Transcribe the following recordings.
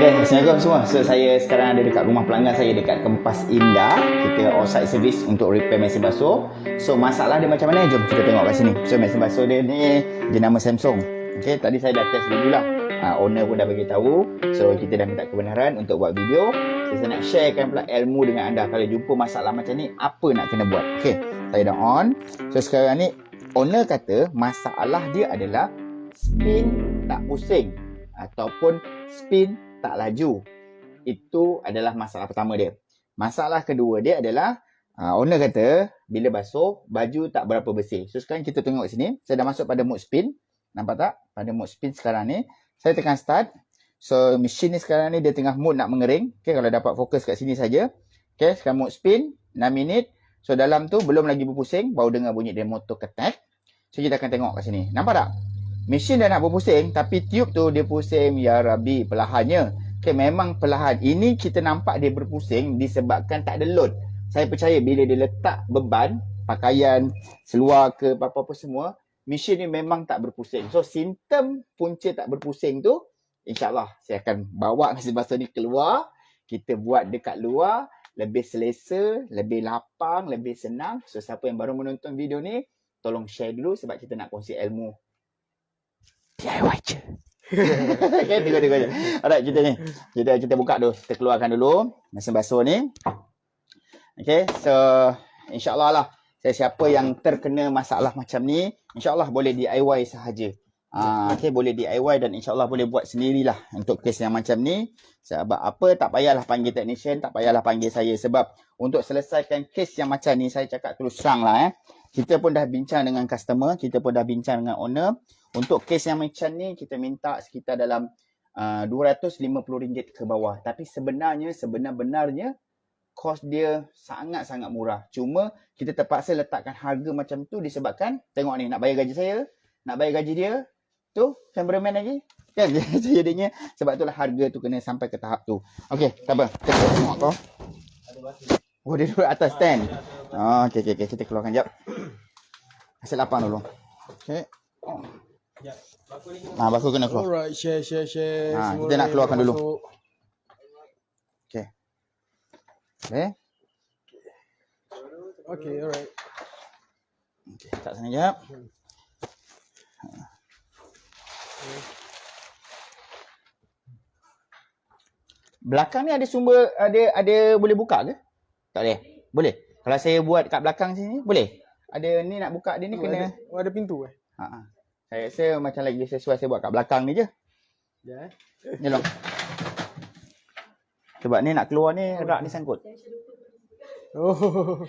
Okay, Assalamualaikum semua. So, saya sekarang ada dekat rumah pelanggan saya dekat Kempas Indah. Kita offsite service untuk repair mesin basuh. So, masalah dia macam mana? Jom kita tengok kat sini. So, mesin basuh dia ni jenama Samsung. Okay, tadi saya dah test dulu lah. Owner pun dah bagi tahu. So, kita dah minta kebenaran untuk buat video. So, saya nak sharekan pula ilmu dengan anda. Kalau jumpa masalah macam ni, apa nak kena buat? Okay, saya dah on. So, sekarang ni owner kata masalah dia adalah spin tak pusing ataupun spin tak laju. Itu adalah masalah pertama dia. Masalah kedua dia adalah owner kata bila basuh baju tak berapa bersih. So sekarang kita tengok sini, saya dah masuk pada mode spin. Nampak tak? Pada mode spin sekarang ni, saya tekan start. So mesin ni sekarang ni dia tengah mode nak mengering. Okay, kalau dapat fokus kat sini saja. Okay, sekarang mode spin 6 minit. So dalam tu belum lagi berpusing, baru dengar bunyi dia motor ketek. So kita akan tengok kat sini. Nampak tak? Mesin dah nak berpusing tapi tube tu dia pusing ya Rabbi perlahannya. Okay, memang perlahan. Ini kita nampak dia berpusing disebabkan tak ada load. Saya percaya bila dia letak beban, pakaian, seluar ke apa-apa semua, mesin ni memang tak berpusing. So simptom punca tak berpusing tu, insyaAllah saya akan bawa mesin basuh ni keluar. Kita buat dekat luar, lebih selesa, lebih lapang, lebih senang. So siapa yang baru menonton video ni, tolong share dulu sebab kita nak kongsi ilmu DIY je. Okay, tengok je. Alright, kita ni. Kita buka dulu. Kita keluarkan dulu mesin basuh ni. Okay, so insyaAllah lah. Siapa yang terkena masalah macam ni, insyaAllah boleh DIY sahaja. Okay, boleh DIY dan insyaAllah boleh buat sendirilah untuk kes yang macam ni. Sebab apa, tak payahlah panggil technician, tak payahlah panggil saya. Sebab untuk selesaikan kes yang macam ni, saya cakap terus terang lah. Kita pun dah bincang dengan customer, kita pun dah bincang dengan owner. Untuk kes yang macam ni, kita minta sekitar dalam RM250 ke bawah. Tapi sebenarnya kos dia sangat-sangat murah. Cuma kita terpaksa letakkan harga macam tu disebabkan, tengok ni, nak bayar gaji saya, nak bayar gaji dia, tu cameraman lagi. Kan? Jadinya sebab itulah harga tu kena sampai ke tahap tu. Okey, tak apa. Kita tengok kau. Oh, dia duduk atas stand. Okey. Kita keluarkan jap. Kasih lapang dulu. Okey. Baku kena keluar. Alright, share. Kita nak keluarkan dulu. Okey. Okay, alright. Okey, tak sana jap. Belakang ni ada sumber, ada boleh buka ke? Tak boleh. Boleh. Kalau saya buat kat belakang sini, boleh. Ada ni nak buka dia ni kena. Ada pintu Saya rasa macam lagi sesuai saya buat kat belakang ni je. Ya. Ni long. Sebab ni nak keluar ni rak ni sangkut. Oh.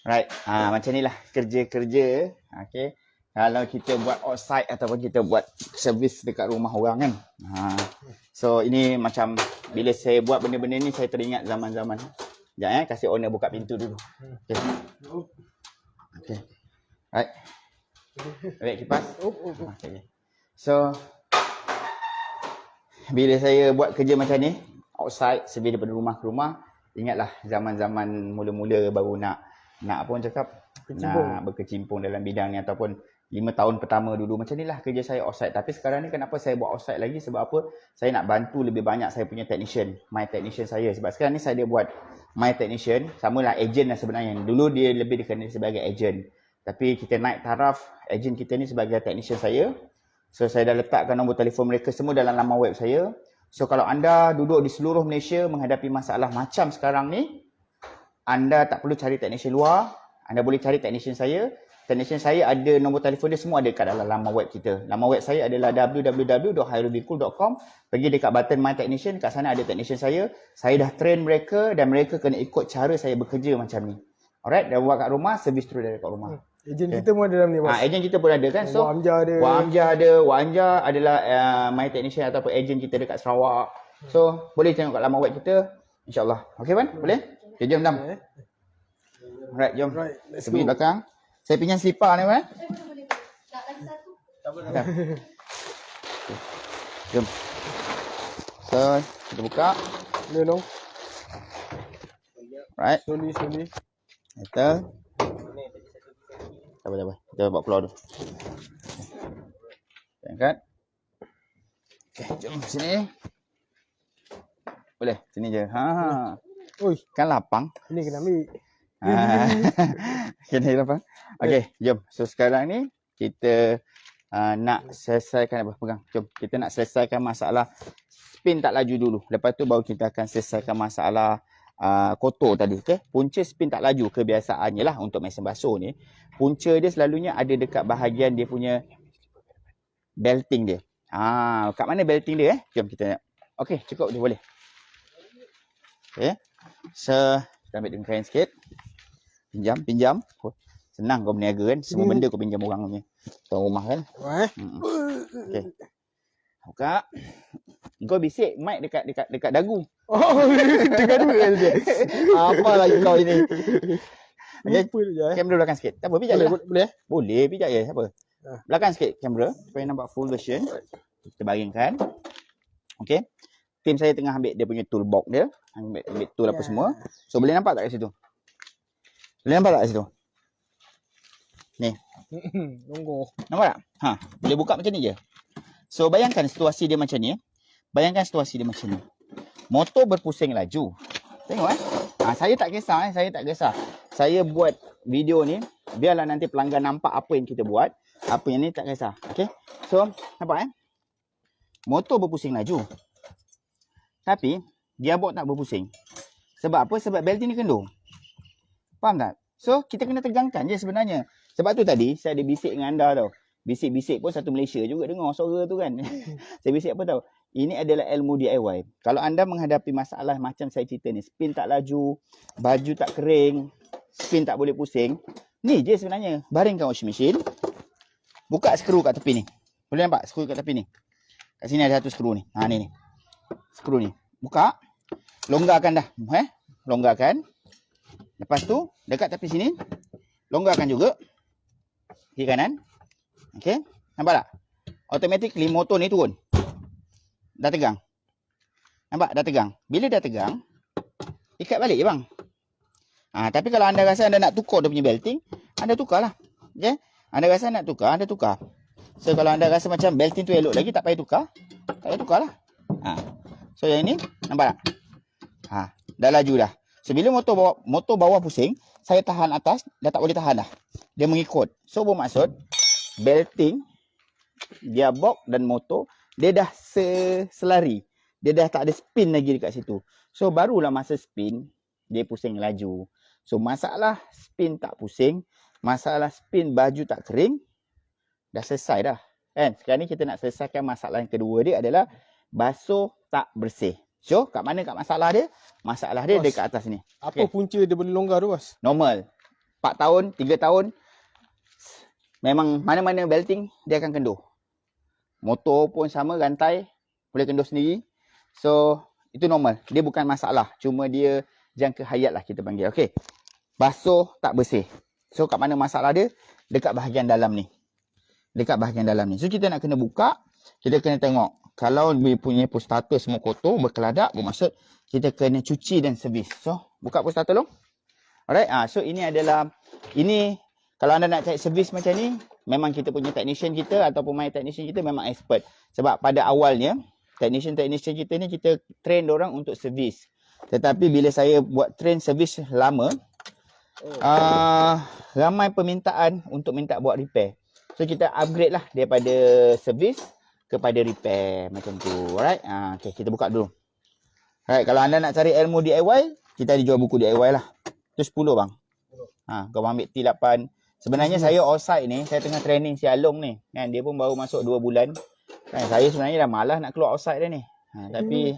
Right. Macam ni lah kerja-kerja. Okay. Kalau kita buat outside ataupun kita buat servis dekat rumah orang kan. So ini macam bila saya buat benda-benda ni saya teringat zaman-zaman. Sekejap kasih owner buka pintu dulu. Okay. Right. Ambil kipas. Okay. So bila saya buat kerja macam ni, outside, servis daripada rumah ke rumah, ingatlah zaman-zaman mula-mula baru nak apa orang cakap, nak berkecimpung dalam bidang ni ataupun 5 tahun pertama dulu macam ni lah kerja saya outside. Tapi sekarang ni kenapa saya buat outside lagi, sebab apa, saya nak bantu lebih banyak saya punya technician, my technician saya. Sebab sekarang ni saya dia buat my technician, samalah agent lah sebenarnya. Dulu dia lebih dikenali sebagai agent, tapi kita naik taraf, agent kita ni sebagai technician saya. So saya dah letakkan nombor telefon mereka semua dalam laman web saya. So kalau anda duduk di seluruh Malaysia menghadapi masalah macam sekarang ni, anda tak perlu cari technician luar, anda boleh cari technician saya. Technician saya ada nombor telefon dia semua ada kat dalam laman web kita. Laman web saya adalah www.hairulbikul.com. Pergi dekat button my technician, kat sana ada technician saya. Saya dah train mereka dan mereka kena ikut cara saya bekerja macam ni. Alright, dah buat kat rumah, servis terus dari kat rumah. Ejen kita pun ada dalam ni, bos. Ejen kita pun ada kan. So Wak Amjad ada. Wak Amjad adalah my technician ataupun ejen kita dekat Sarawak. So boleh tengok kat laman web kita, insya-Allah. Okey Wan? Boleh? Okay, jom Dam. Alright, jom. Right, let's pergi go. belakang. Saya pinjam slipper ni Wan. Boleh. Tak lagi satu. Tak boleh. Jom. So, kita buka. No. Right. Slowly. Kita. Tak apa. Kita bawa keluar dulu. Angkat. Okay, jom sini. Boleh, sini je. Ha. Oi, Kan lapang. ini kena ambil. Ha. Kena lapang. Okey, jom. So sekarang ni kita nak selesaikan apa? Pegang. Jom, kita nak selesaikan masalah spin tak laju dulu. Lepas tu baru kita akan selesaikan masalah kotor tadi. Okey, punca spin tak laju kebiasaannya lah untuk mesin basuh ni. Punca dia selalunya ada dekat bahagian dia punya belting dia. Kat mana belting dia Jom kita tengok. Okey, cukup dia boleh. Okey. So, kita ambil dengan kain sikit. Pinjam. Oh, senang kau berniaga kan. Semua benda kau pinjam orang punya. Tuan rumah kan. Okey. Buka. Kau bisik mic dekat dagu. Oh, dengan dua dia. Apa lagi kau ini? Okey. Lupa je. Kamera belakang sikit. Tak apa, pijak je. Boleh? Boleh, pijak je. Apa? Belakang sikit kamera supaya nampak full version. Kita baringkan. Okey. Tim saya tengah ambil dia punya toolbox dia. Ambil tool apa semua. So boleh nampak tak kat situ? Boleh nampak tak kat situ? Ni. Nunggu. Nampak tak? Boleh buka macam ni je. So bayangkan situasi dia macam ni. Bayangkan situasi dia macam ni. Motor berpusing laju. Tengok saya tak kisah saya tak kisah. Saya buat video ni biarlah nanti pelanggan nampak apa yang kita buat. Apa yang ni tak kisah. Okey. So nampak motor berpusing laju. Tapi gearbox tak berpusing. Sebab apa? Sebab belting ni kendur. Faham tak? So kita kena tegangkan je sebenarnya. Sebab tu tadi saya ada bisik dengan anda tau. Bisik-bisik pun satu Malaysia juga dengar suara tu kan. Saya bisik apa tau? Ini adalah ilmu DIY. Kalau anda menghadapi masalah macam saya cerita ni, spin tak laju, baju tak kering, spin tak boleh pusing, ni je sebenarnya. Baringkan washing machine. Buka skru kat tepi ni. Boleh nampak skru kat tepi ni? Kat sini ada satu skru ni. Ni. Skru ni. Buka. Longgarkan dah. Longgarkan. Lepas tu, dekat tepi sini, longgarkan juga. Kiri kanan. Okey. Nampak tak? Automatically motor ni turun. Dah tegang. Nampak? Dah tegang. Bila dah tegang, ikat balik je bang. Tapi kalau anda rasa anda nak tukar dia punya belting, anda tukarlah. Okay? Anda rasa nak tukar, anda tukar. So kalau anda rasa macam belting tu elok lagi, tak payah tukar. Tak payah tukarlah. So yang ini, nampak tak? Dah laju dah. So bila motor bawah pusing, saya tahan atas, dah tak boleh tahan dah. Dia mengikut. So bermaksud, belting, gearbox dan motor, dia dah selari. Dia dah tak ada spin lagi dekat situ. So barulah masa spin, dia pusing laju. So masalah spin tak pusing, masalah spin baju tak kering, dah selesai dah. Kan? Sekarang ni kita nak selesaikan masalah yang kedua dia adalah basuh tak bersih. So kat mana kat masalah dia? Masalah dia dekat atas ni. Apa punca dia boleh longgar tu bos? Normal. 4 tahun, 3 tahun, memang mana-mana belting dia akan kendur. Motor pun sama, rantai boleh kendur sendiri. So itu normal. Dia bukan masalah. Cuma dia jangka hayat lah kita panggil. Okey. Basuh tak bersih. So kat mana masalah dia? Dekat bahagian dalam ni. Dekat bahagian dalam ni. So kita nak kena buka. Kita kena tengok. Kalau dia punya push starter semua kotor, berkeladak, bermaksud kita kena cuci dan servis. So buka push starter dulu. Alright. So ini adalah, kalau anda nak cari servis macam ni, memang kita punya technician kita ataupun my technician kita memang expert. Sebab pada awalnya, technician kita ni kita train orang untuk servis. Tetapi bila saya buat train servis lama, ramai permintaan untuk minta buat repair. So kita upgrade lah daripada servis kepada repair macam tu. Alright. Okay, kita buka dulu. Alright, kalau anda nak cari ilmu DIY, kita ada jual buku DIY lah. Itu 10 bang. Kau ambil T8. Sebenarnya saya outside ni, saya tengah training si Along ni. Kan, dia pun baru masuk 2 bulan. Kan, saya sebenarnya dah malas nak keluar outside dah ni. Tapi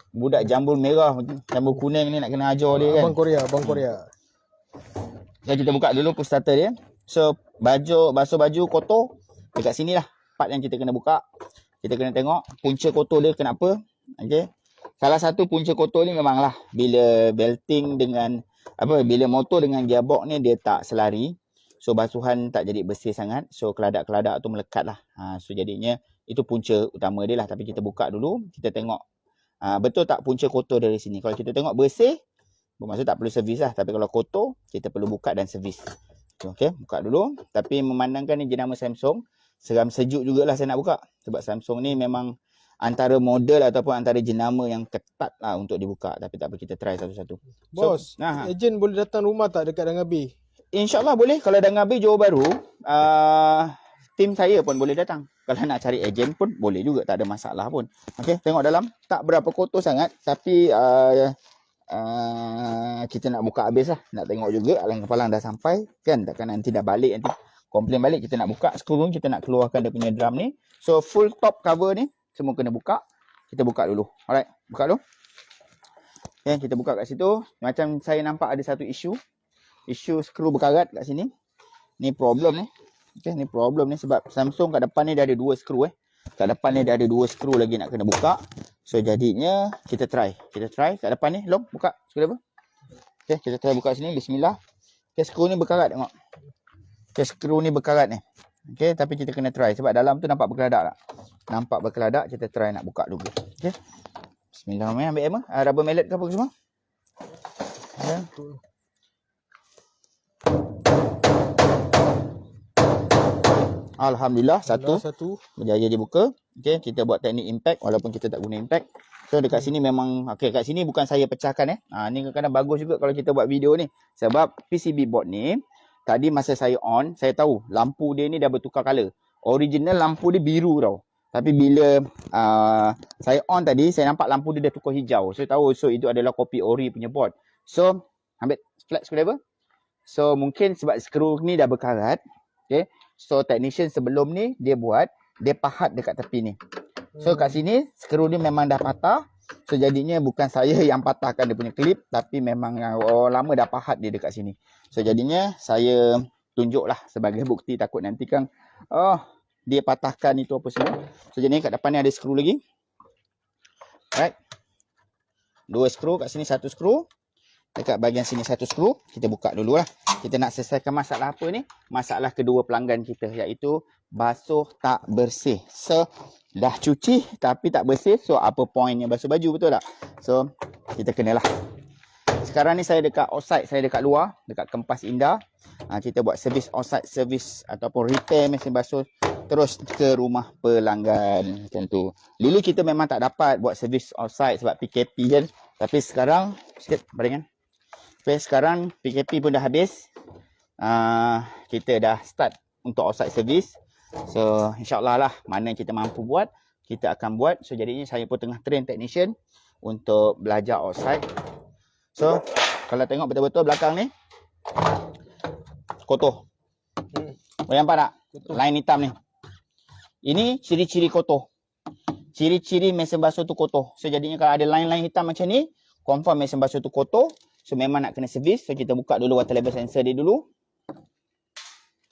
budak jambul merah, jambul kuning ni nak kena ajar dia kan. Abang Korea. So kita buka dulu push starter dia. So basuh baju kotor dekat sini lah part yang kita kena buka. Kita kena tengok punca kotor dia kenapa. Okey. Salah satu punca kotor ni memanglah bila belting dengan bila motor dengan gearbox ni dia tak selari. So basuhan tak jadi bersih sangat. So keladak-keladak tu melekat lah. So jadinya itu punca utama dia lah. Tapi kita buka dulu. Kita tengok betul tak punca kotor dari sini. Kalau kita tengok bersih, bermaksud tak perlu servis lah. Tapi kalau kotor, kita perlu buka dan servis. Okay, buka dulu. Tapi memandangkan ni jenama Samsung, seram sejuk jugalah saya nak buka. Sebab Samsung ni memang antara model ataupun antara jenama yang ketat lah untuk dibuka. Tapi tak apa, kita try satu-satu. Bos, nah, ejen boleh datang rumah tak dekat dengan B? InsyaAllah boleh. Kalau dah ngabil Johor Bahru, tim saya pun boleh datang. Kalau nak cari ejen pun boleh juga, tak ada masalah pun. Okey, tengok dalam. Tak berapa kotor sangat, tapi kita nak buka habis lah. Nak tengok juga alang-alang dah sampai. Kan, takkan nanti dah balik, nanti komplain balik. Kita nak buka skru, kita nak keluarkan dia punya drum ni. So, full top cover ni, semua kena buka. Kita buka dulu. Alright, buka dulu. Okay, kita buka kat situ. Macam saya nampak ada satu isu skru berkarat kat sini. Ni problem ni. Okay, ni problem ni sebab Samsung kat depan ni dah ada 2 skru Kat depan ni dah ada 2 skru lagi nak kena buka. So jadinya kita try. Kita try kat depan ni. Long buka skru apa? Okay, kita try buka sini. Bismillah. Okay, skru ni berkarat tengok. Okay, skru ni berkarat ni. Okay, tapi kita kena try sebab dalam tu nampak berkeladak tak? Nampak berkeladak, kita try nak buka dulu. Okay. Bismillahirrahmanirrahim. Ambil hammer. Rubber mallet ke apa semua? Ya. Alhamdulillah, satu berjaya dibuka. Okey, kita buat teknik impact walaupun kita tak guna impact. So dekat sini memang okey, kat sini bukan saya pecahkan ni kadang-kadang bagus juga kalau kita buat video ni. Sebab PCB board ni tadi masa saya on, saya tahu lampu dia ni dah bertukar color. Original lampu dia biru tau. Tapi bila saya on tadi, saya nampak lampu dia dah tukar hijau. So tahu itu adalah kopi ori punya board. So ambil flat screwdriver. So mungkin sebab skru ni dah berkarat. Okay. So technician sebelum ni dia pahat dekat tepi ni. So kat sini skru ni memang dah patah. So jadinya bukan saya yang patahkan dia punya klip, tapi memang lama dah pahat dia dekat sini. So jadinya saya tunjuklah sebagai bukti, takut nanti kan dia patahkan itu apa semua. So jadinya kat depan ni ada skru lagi. Right. 2 skru, kat sini 1 skru. Dekat bahagian sini 1 skru. Kita buka dulu lah. Kita nak selesaikan masalah apa ni? Masalah kedua pelanggan kita, iaitu basuh tak bersih. So dah cuci tapi tak bersih. So apa poinnya basuh baju, betul tak? So kita kenalah. Sekarang ni saya dekat outside, saya dekat luar, dekat Kempas Indah. Kita buat servis outside service ataupun repair mesin basuh terus ke rumah pelanggan macam tu. Dulu kita memang tak dapat buat servis outside sebab PKP kan. Tapi sekarang sikit baringan. Okay, sekarang PKP pun dah habis. Kita dah start untuk outside service. So insyaAllah lah, mana kita mampu buat, kita akan buat. So jadinya saya pun tengah train technician untuk belajar outside. So kalau tengok betul-betul belakang ni kotor. Boleh nampak tak? Line hitam ni. Ini ciri-ciri kotor. Ciri-ciri mesin basuh tu kotor. So jadinya kalau ada line-line hitam macam ni, confirm mesin basuh tu kotor. So memang nak kena servis. So kita buka dulu water level sensor dia dulu.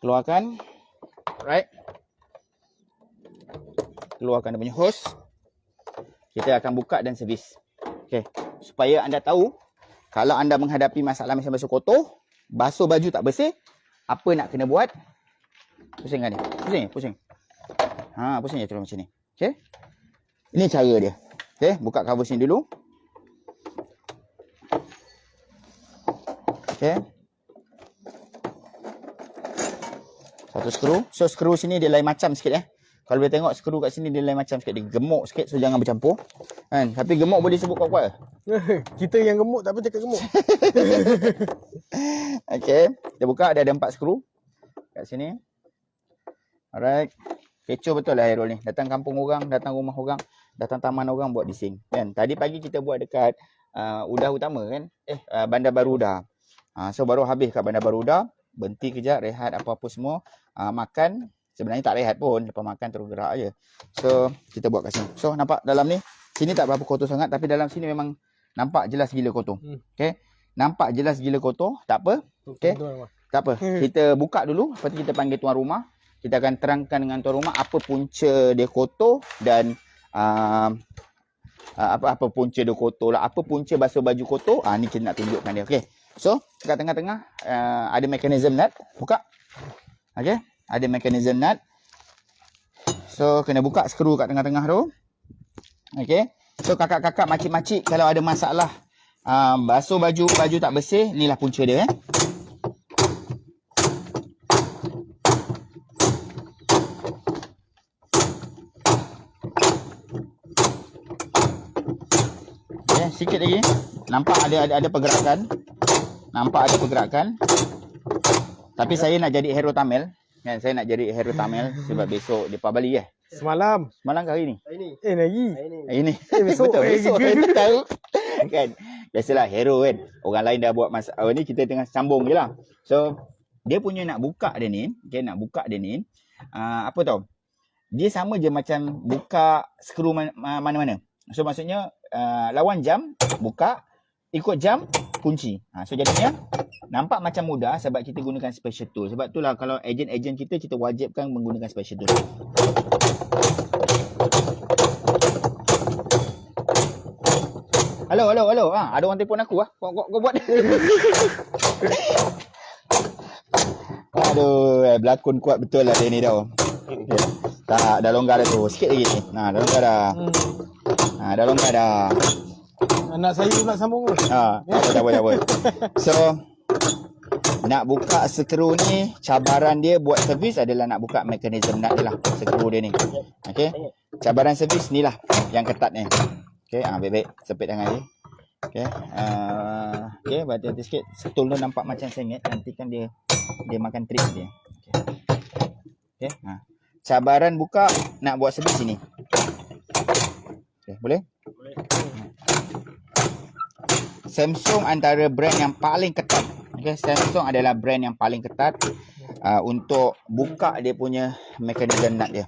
Keluarkan. Right. Keluarkan dia punya hose. Kita akan buka dan servis. Okay. Supaya anda tahu, kalau anda menghadapi masalah mesin basuh kotor, basuh baju tak bersih, apa nak kena buat? Pusingkan dia. Pusing. Pusing je terus macam ni. Okay. Ini cara dia. Okay. Buka cover sini dulu. Okay. Satu skru. So skru sini dia lain macam sikit Kalau boleh tengok skru kat sini dia lain macam sikit. Dia gemuk sikit, so jangan bercampur. Kan? Tapi gemuk boleh sebut kuat-kuat. Kita yang gemuk tak apa cakap gemuk. Okay. Kita buka, ada 4 skru kat sini. Alright. Kecoh betul lah Hairul ni. Datang kampung orang, datang rumah orang, datang taman orang buat bising. Kan? Tadi pagi kita buat dekat Udah Utama kan. Bandar Baru Udah. So baru habis kat Bandar Baru Udah. Berhenti kejap, rehat apa-apa semua. Makan. Sebenarnya tak rehat pun. Lepas makan terus gerak je. So kita buat kat sini. So nampak dalam ni. Sini tak berapa kotor sangat. Tapi dalam sini memang nampak jelas gila kotor. Okay. Nampak jelas gila kotor. Tak apa. Okay. Tak apa. Kita buka dulu. Lepas tu kita panggil tuan rumah. Kita akan terangkan dengan tuan rumah apa punca dia kotor. Dan apa punca dia kotor lah. Apa punca basuh baju kotor. Ni kita nak tunjukkan dia. Okay. So kat tengah-tengah ada mekanism nut. Buka. Okay. Ada mekanism nut. So kena buka skru kat tengah-tengah tu. Okay. So kakak-kakak, makcik-makcik kalau ada masalah basuh baju tak bersih, inilah punca dia sikit lagi. Nampak ada pergerakan. Nampak ada pergerakan. Tapi saya nak jadi hero Tamil. Kan, saya nak jadi hero Tamil sebab besok depa Bali ke? Semalam. Semalam ke hari ni? Lagi. Ini. besok. Betul, besok. Saya tahu. Kan. Biasalah hero kan. Orang lain dah buat masalah ni, kita tengah sambung je lah. So, dia punya nak buka dia ni, okay, nak buka dia ni, apa tau? Dia sama je macam buka skru mana-mana. So, maksudnya lawan jam, buka, ikut jam, kunci. So, jadinya nampak macam mudah sebab kita gunakan special tool. Sebab itulah kalau ejen-ejen kita wajibkan menggunakan special tool. Hello. Ada orang telefon aku Kau buat. Aduh, berlakon kuat betul lah dia ni tau. Okay. Tak, dah longgar dah tu. Sikit lagi ni. Dah longgar dah. Dah longgar dah. Anak saya pula sambung tu. Tak apa. So, nak buka skru ni, cabaran dia buat servis adalah nak buka mekanisme nut dia lah. Skru dia ni. Okay. Cabaran servis ni lah yang ketat ni. Okay, baik-baik. Sepit tangan dia. Okay. Okay, berhati-hati sikit. Tool tu nampak macam sengit. Nanti kan dia makan trik dia. Okay. Cabaran buka nak buat servis sini. Okay, boleh? Boleh. Samsung antara brand yang paling ketat. Okay, Samsung adalah brand yang paling ketat untuk buka dia punya mekanisme nut dia.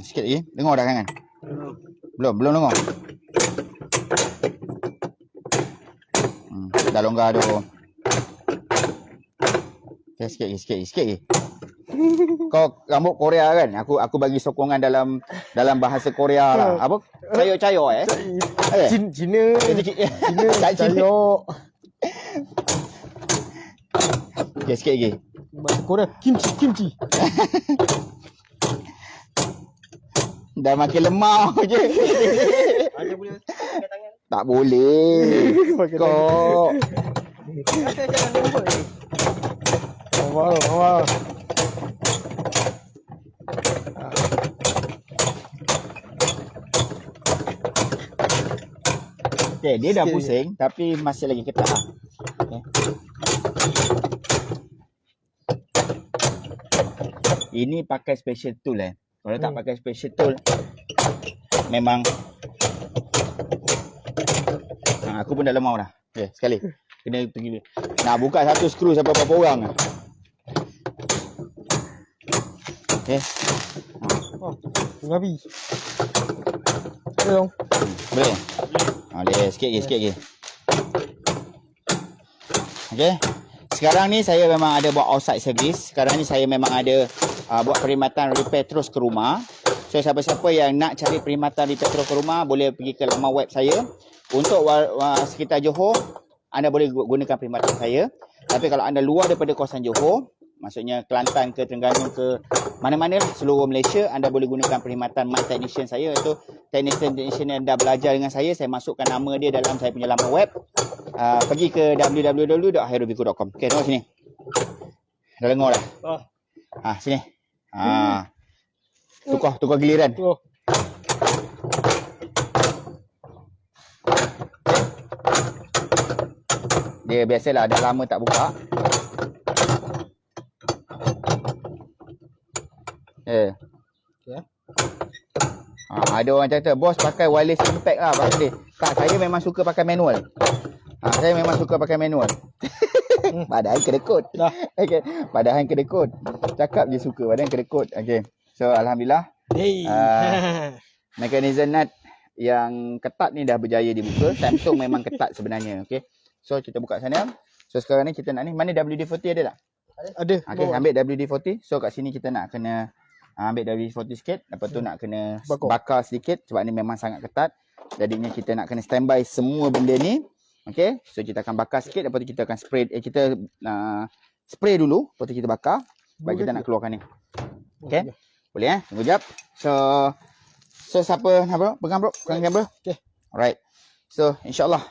Sikit lagi. Dengar dah kan? Belum dengar. Dah longgar tu. Okay, sikit lagi. Kau rambut Korea kan? Aku bagi sokongan dalam bahasa Korea lah. Apa? Cayo Cina. Cayo. Okay, sikit lagi. Bahasa Korea kimchi. Dah makin lemah je. Ada boleh pakai tangan. Tak boleh. Kau. Rasa jangan lembut ni. Awal. Okay, dia dah pusing tapi masih lagi ketat. Okay. Ini pakai special tool Kalau tak pakai special tool memang aku pun dah lemah dah. Okay, sekali. Kena pergi. Nak buka satu skru sampai berapa orang. Okay. Ngabi. Boleh. Boleh? Boleh. Sikit lagi. Okay. Sekarang ni saya memang ada buat outside service. Sekarang ni saya memang ada buat perkhidmatan repair terus ke rumah. So, siapa-siapa yang nak cari perkhidmatan repair terus ke rumah, boleh pergi ke laman web saya. Untuk sekitar Johor, anda boleh gunakan perkhidmatan saya. Tapi kalau anda luar daripada kawasan Johor, maksudnya Kelantan ke Terengganu ke mana-mana seluruh Malaysia, anda boleh gunakan perkhidmatan My Technician saya. Itu technician yang dah belajar dengan saya masukkan nama dia dalam saya punya laman web. Pergi ke www.herobiku.com. Okay, tengok sini. Dah dengar dah? Sini. Tukar giliran. Dia biasalah dah lama tak buka. Ada orang kata, bos pakai wireless impact lah. Tak, saya memang suka pakai manual. Saya memang suka pakai manual. Padahal kedekut. Okay. Padahal kedekut. Cakap je suka, padahal kedekut. Okay. So, Alhamdulillah. Mekanisme nut yang ketat ni dah berjaya dibuka. Samsung memang ketat sebenarnya. Okay. So, kita buka sana. So, sekarang ni kita nak ni. Mana WD-40 ada tak? Ada. Okay, ambil WD-40. So, kat sini kita nak kena ambil WD-40 sikit. Lepas tu nak kena bakar sedikit. Sebab ni memang sangat ketat. Jadinya kita nak kena standby semua benda ni. Okay. So, kita akan bakar sikit. Lepas tu kita akan spray. Kita spray dulu. Lepas tu kita bakar. Sebab kita nak keluarkan ni. Okay. Boleh tunggu jap. So siapa nak bro? Pegang bro. Pegang kamera. Okay. Alright. So, insyaAllah.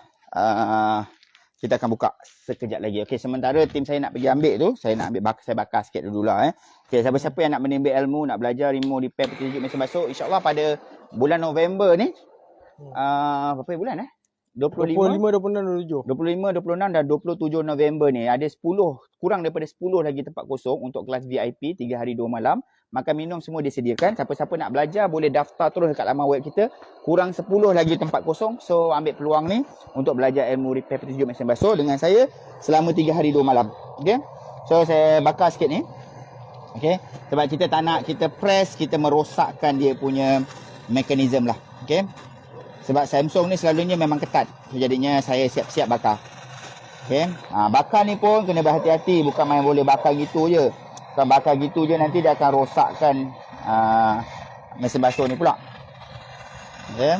kita akan buka sekejap lagi. Okey, sementara tim saya nak pergi ambil tu, saya nak ambil saya bakar sikit dulu lah Okey, siapa-siapa yang nak menimba ilmu, nak belajar remote repair petunjuk mesin basuh, insya-Allah pada bulan November ni berapa bulan 25, 26, 27. 25, 26 dan 27 November ni ada 10, kurang daripada 10 lagi tempat kosong untuk kelas VIP 3 hari 2 malam. Makan minum semua disediakan. Siapa-siapa nak belajar boleh daftar terus dekat laman web kita. Kurang 10 lagi tempat kosong. So ambil peluang ni untuk belajar ilmu repair petunjuk mesin basuh dengan saya selama 3 hari 2 malam. Okey. So saya bakar sikit ni. Okey. Sebab kita tak nak kita press, kita merosakkan dia punya mekanisme lah. Okey. Sebab Samsung ni selalunya memang ketat. So, jadinya saya siap-siap bakar. Okey. Bakar ni pun kena berhati-hati. Bukan main boleh bakar gitu je. Bukan bakar gitu je, nanti dia akan rosakkan mesin basuh ni pula. Okey.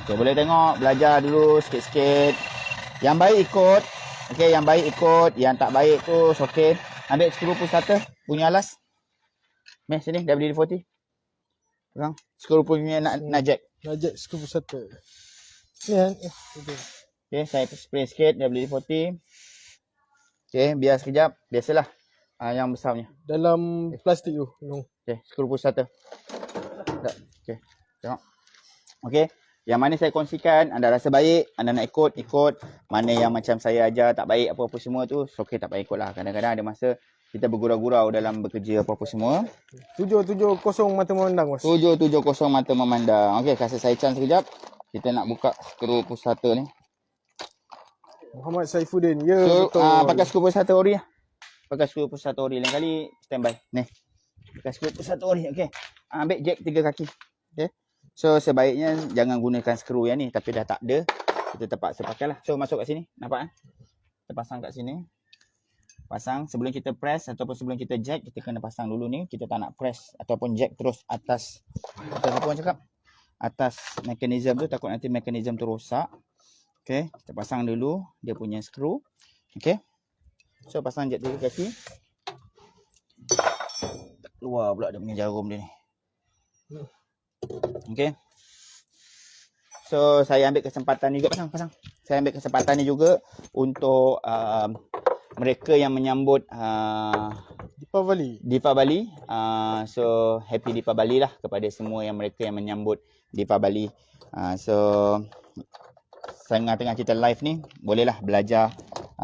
Okey, boleh tengok. Belajar dulu sikit-sikit. Yang baik ikut. Okey, yang baik ikut. Yang tak baik tu okey. Ambil skru push starter. Punya alas. Meh, sini. WD-40. Pegang. Skru punya nak jack. Najak skru satu. Ni kan. Okey, saya spray sikit WD-40. Okey, biar sekejap. Biasalah. Yang besar punya. Dalam plastik tu. No. Okey, skru push starter. Tak. Okey. Tengok. Okey, yang mana saya kongsikan, anda rasa baik, anda nak ikut, ikut. Mana yang macam saya ajar tak baik apa-apa semua tu, okey tak payah ikutlah. Kadang-kadang ada masa kita bergurau-gurau dalam bekerja apa-apa semua. 770 mata memandang, bos. 770 mata memandang. Okey, kasih saya chance sekejap. Kita nak buka skru push starter ni. Muhammad Saifuddin. Ya, So, betul. pakai skru push starter ori lah. Pakai skru push starter ori. Lain kali standby. Ni. Pakai skru push starter ori. Okey. Ambil jack 3 kaki. Okey. So sebaiknya jangan gunakan skru yang ni, tapi dah tak ada, kita terpaksa pakailah. So masuk kat sini. Nampak Kita pasang kat sini. Pasang sebelum kita press ataupun sebelum kita jack, kita kena pasang dulu ni. Kita tak nak press ataupun jack terus atas apa orang cakap? Atas mekanisme tu, takut nanti mekanisme tu rosak. Okey, kita pasang dulu dia punya skru. Okey. So pasang jack 3 kaki. Keluar pula dia punya jarum dia ni. Okey. So saya ambil kesempatan ni juga pasang. Saya ambil kesempatan ni juga untuk mereka yang menyambut Deepavali. So happy Deepavali lah kepada semua yang mereka yang menyambut Deepavali. So tengah-tengah kita live ni, bolehlah belajar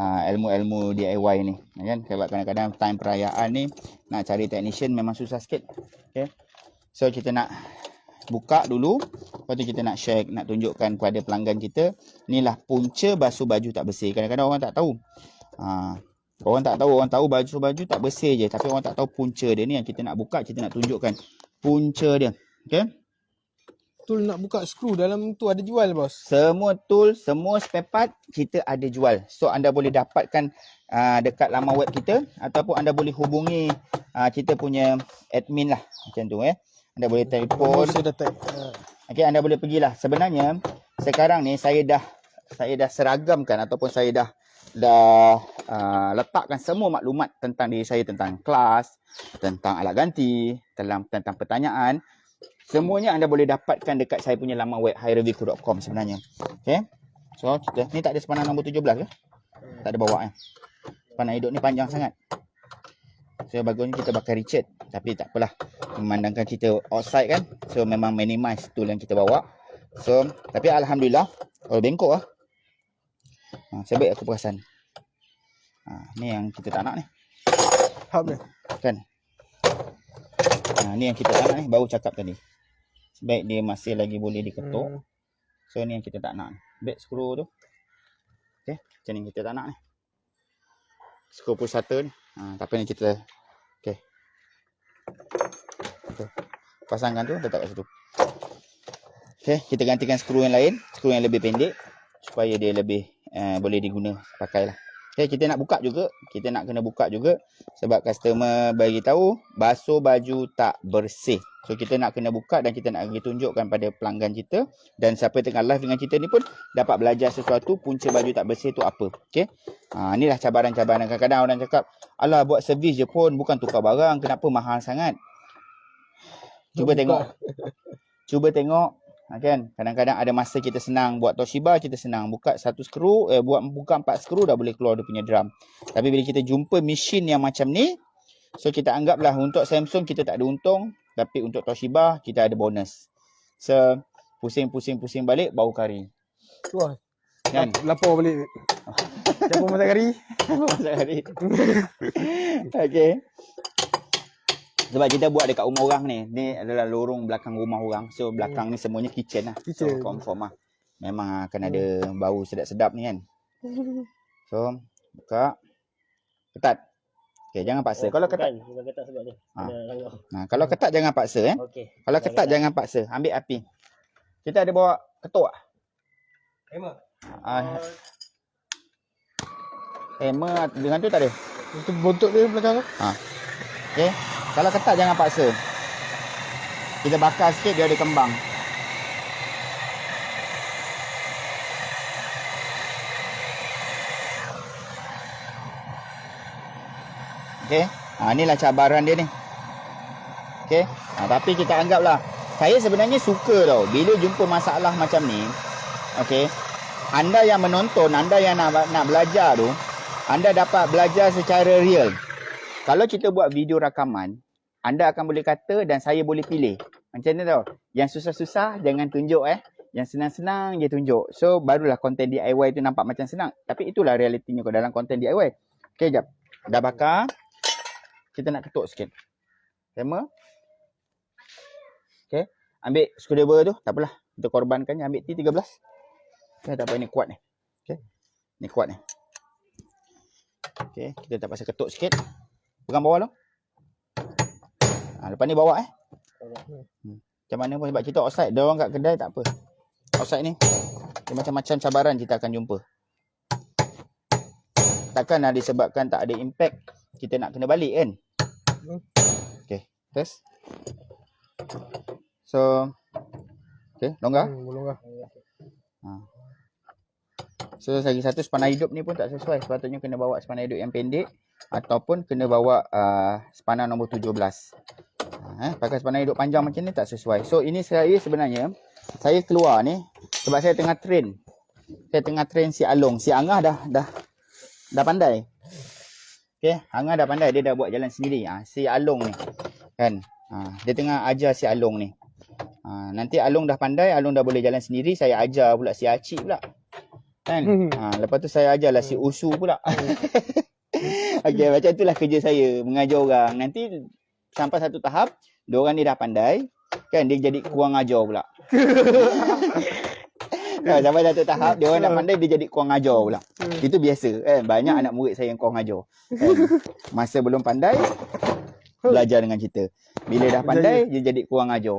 ilmu-ilmu DIY ni, kan? Sebab kadang-kadang time perayaan ni nak cari technician memang susah sikit. Okay. So kita nak buka dulu, lepas tu kita nak share, nak tunjukkan kepada pelanggan kita, inilah punca basuh baju tak bersih. Kadang-kadang orang tak tahu. Orang tahu baju tak bersih je, tapi orang tak tahu punca dia ni yang kita nak buka, kita nak tunjukkan punca dia. Okey? Tool nak buka skru dalam tu ada jual, bos. Semua tool, semua spare part kita ada jual. So anda boleh dapatkan dekat laman web kita, ataupun anda boleh hubungi kita punya admin lah, macam tu Anda boleh telefon. Saya dah tag. Okey, anda boleh pergilah. Sebenarnya sekarang ni saya dah seragamkan ataupun saya dah letakkan semua maklumat tentang diri saya, tentang kelas, tentang alat ganti, tentang pertanyaan. Semuanya anda boleh dapatkan dekat saya punya laman web hireviku.com sebenarnya. Okey. So kita ni tak ada sepanang nombor 17 ke? Tak ada bawa Panah hidup ni panjang sangat. So bagusnya kita pakai Richard, tapi tak apalah. Memandangkan kita outside kan. So memang minimize tool yang kita bawa. So tapi alhamdulillah, oh bengkok sebab aku perasan. Ni yang kita tak nak ni. Hub ni. Kan. Ni yang kita tak nak ni, baru cakap tadi. Sebab dia masih lagi boleh diketuk. So ni yang kita tak nak. Back screw tu. Okey, macam ni kita tak nak ni. Skru push starter ni. Tapi ni kita okey. Pasangkan tu, letak kat situ. Okey, kita gantikan skru yang lain, skru yang lebih pendek supaya dia lebih boleh diguna pakailah. Okey, kita nak buka juga, kita nak kena buka juga sebab customer bagi tahu basuh baju tak bersih. So kita nak kena buka dan kita nak bagi tunjukkan pada pelanggan kita, dan siapa tengah live dengan kita ni pun dapat belajar sesuatu punca baju tak bersih tu apa. Okey. Inilah cabaran-cabaran. Kadang-kadang orang cakap, "Alah, buat servis je pun, bukan tukar barang, kenapa mahal sangat?" Cuba tengok. Cuba tengok Kan? Kadang-kadang ada masa kita senang buat Toshiba, kita senang buka satu skru, buka 4 skru dah boleh keluar dia punya drum. Tapi bila kita jumpa mesin yang macam ni, so kita anggaplah untuk Samsung kita tak ada untung, tapi untuk Toshiba kita ada bonus. So pusing balik bau kari. Wah, Kan? lapor balik. Siapa masak kari? Masak kari. Okey. Sebab kita buat dekat rumah orang ni. Ni adalah lorong belakang rumah orang. So belakang ni semuanya kitchen lah. Kitchen. So confirm lah. Memang akan ada bau sedap-sedap ni kan. So buka. Ketat. Okay, jangan paksa. Kalau ketat. Bukan ketat sebab tu. Ha. Ada langgar. Kalau ketat jangan paksa Okey. Kalau ketat jangan paksa. Ambil api. Kita ada bawa ketuk tak? Emma. Hammer dengan tu tak ada. Itu bontot dia belakang tu. Okay. Kalau ketat jangan paksa. Kita bakar sikit dia ada kembang. Okay. Inilah cabaran dia ni. Okay. Tapi kita anggaplah. Saya sebenarnya suka tau. Bila jumpa masalah macam ni. Okay. Anda yang menonton, anda yang nak belajar tu. Anda dapat belajar secara real. Kalau kita buat video rakaman, anda akan boleh kata dan saya boleh pilih. Macam ni tau. Yang susah-susah jangan tunjuk Yang senang-senang je tunjuk. So barulah konten DIY tu nampak macam senang. Tapi itulah realitinya kau dalam konten DIY. Okay, jap. Dah bakar. Kita nak ketuk sikit. Hammer. Okay. Ambil screwdriver tu. Tak apalah. Kita korbankannya. Ambil T13. Okay, tak apa. Ini kuat ni. Okay. Ni kuat ni. Okay. Kita tak pasal ketuk sikit. Pegang bawah tu. Lepas ni bawa Macam mana pun sebab kita outside. Dia orang kat kedai tak apa. Outside ni. Dia macam-macam cabaran kita akan jumpa. Takkan disebabkan tak ada impact. Kita nak kena balik kan. Okay. Test. So. Okay. Longgar. Longgar. So lagi satu sepanah hidup ni pun tak sesuai. Sepatutnya kena bawa sepanah hidup yang pendek. Ataupun kena bawa sepanah nombor 17. Pakai sepanah hidup panjang macam ni tak sesuai. So ini saya sebenarnya. Saya keluar ni. Sebab saya tengah train. Saya tengah train si Along. Si Angah dah pandai. Okay. Angah dah pandai. Dia dah buat jalan sendiri. Si Along ni. Kan. Dia tengah ajar si Along ni. Nanti Along dah pandai. Along dah boleh jalan sendiri. Saya ajar pula si Acik pula. Kan. Lepas tu saya ajarlah si Usu pula. Okay, macam itulah kerja saya. Mengajar orang. Nanti sampai satu tahap. Diorang ni dah pandai. Kan dia jadi kurang ajar pula. Sampai satu tahap. Diorang dah pandai. Dia jadi kurang ajar pula. Itu biasa. Kan? Banyak anak murid saya yang kurang ajar. Kan? Masa belum pandai. Belajar dengan kita. Bila dah pandai. Dia jadi kurang ajar.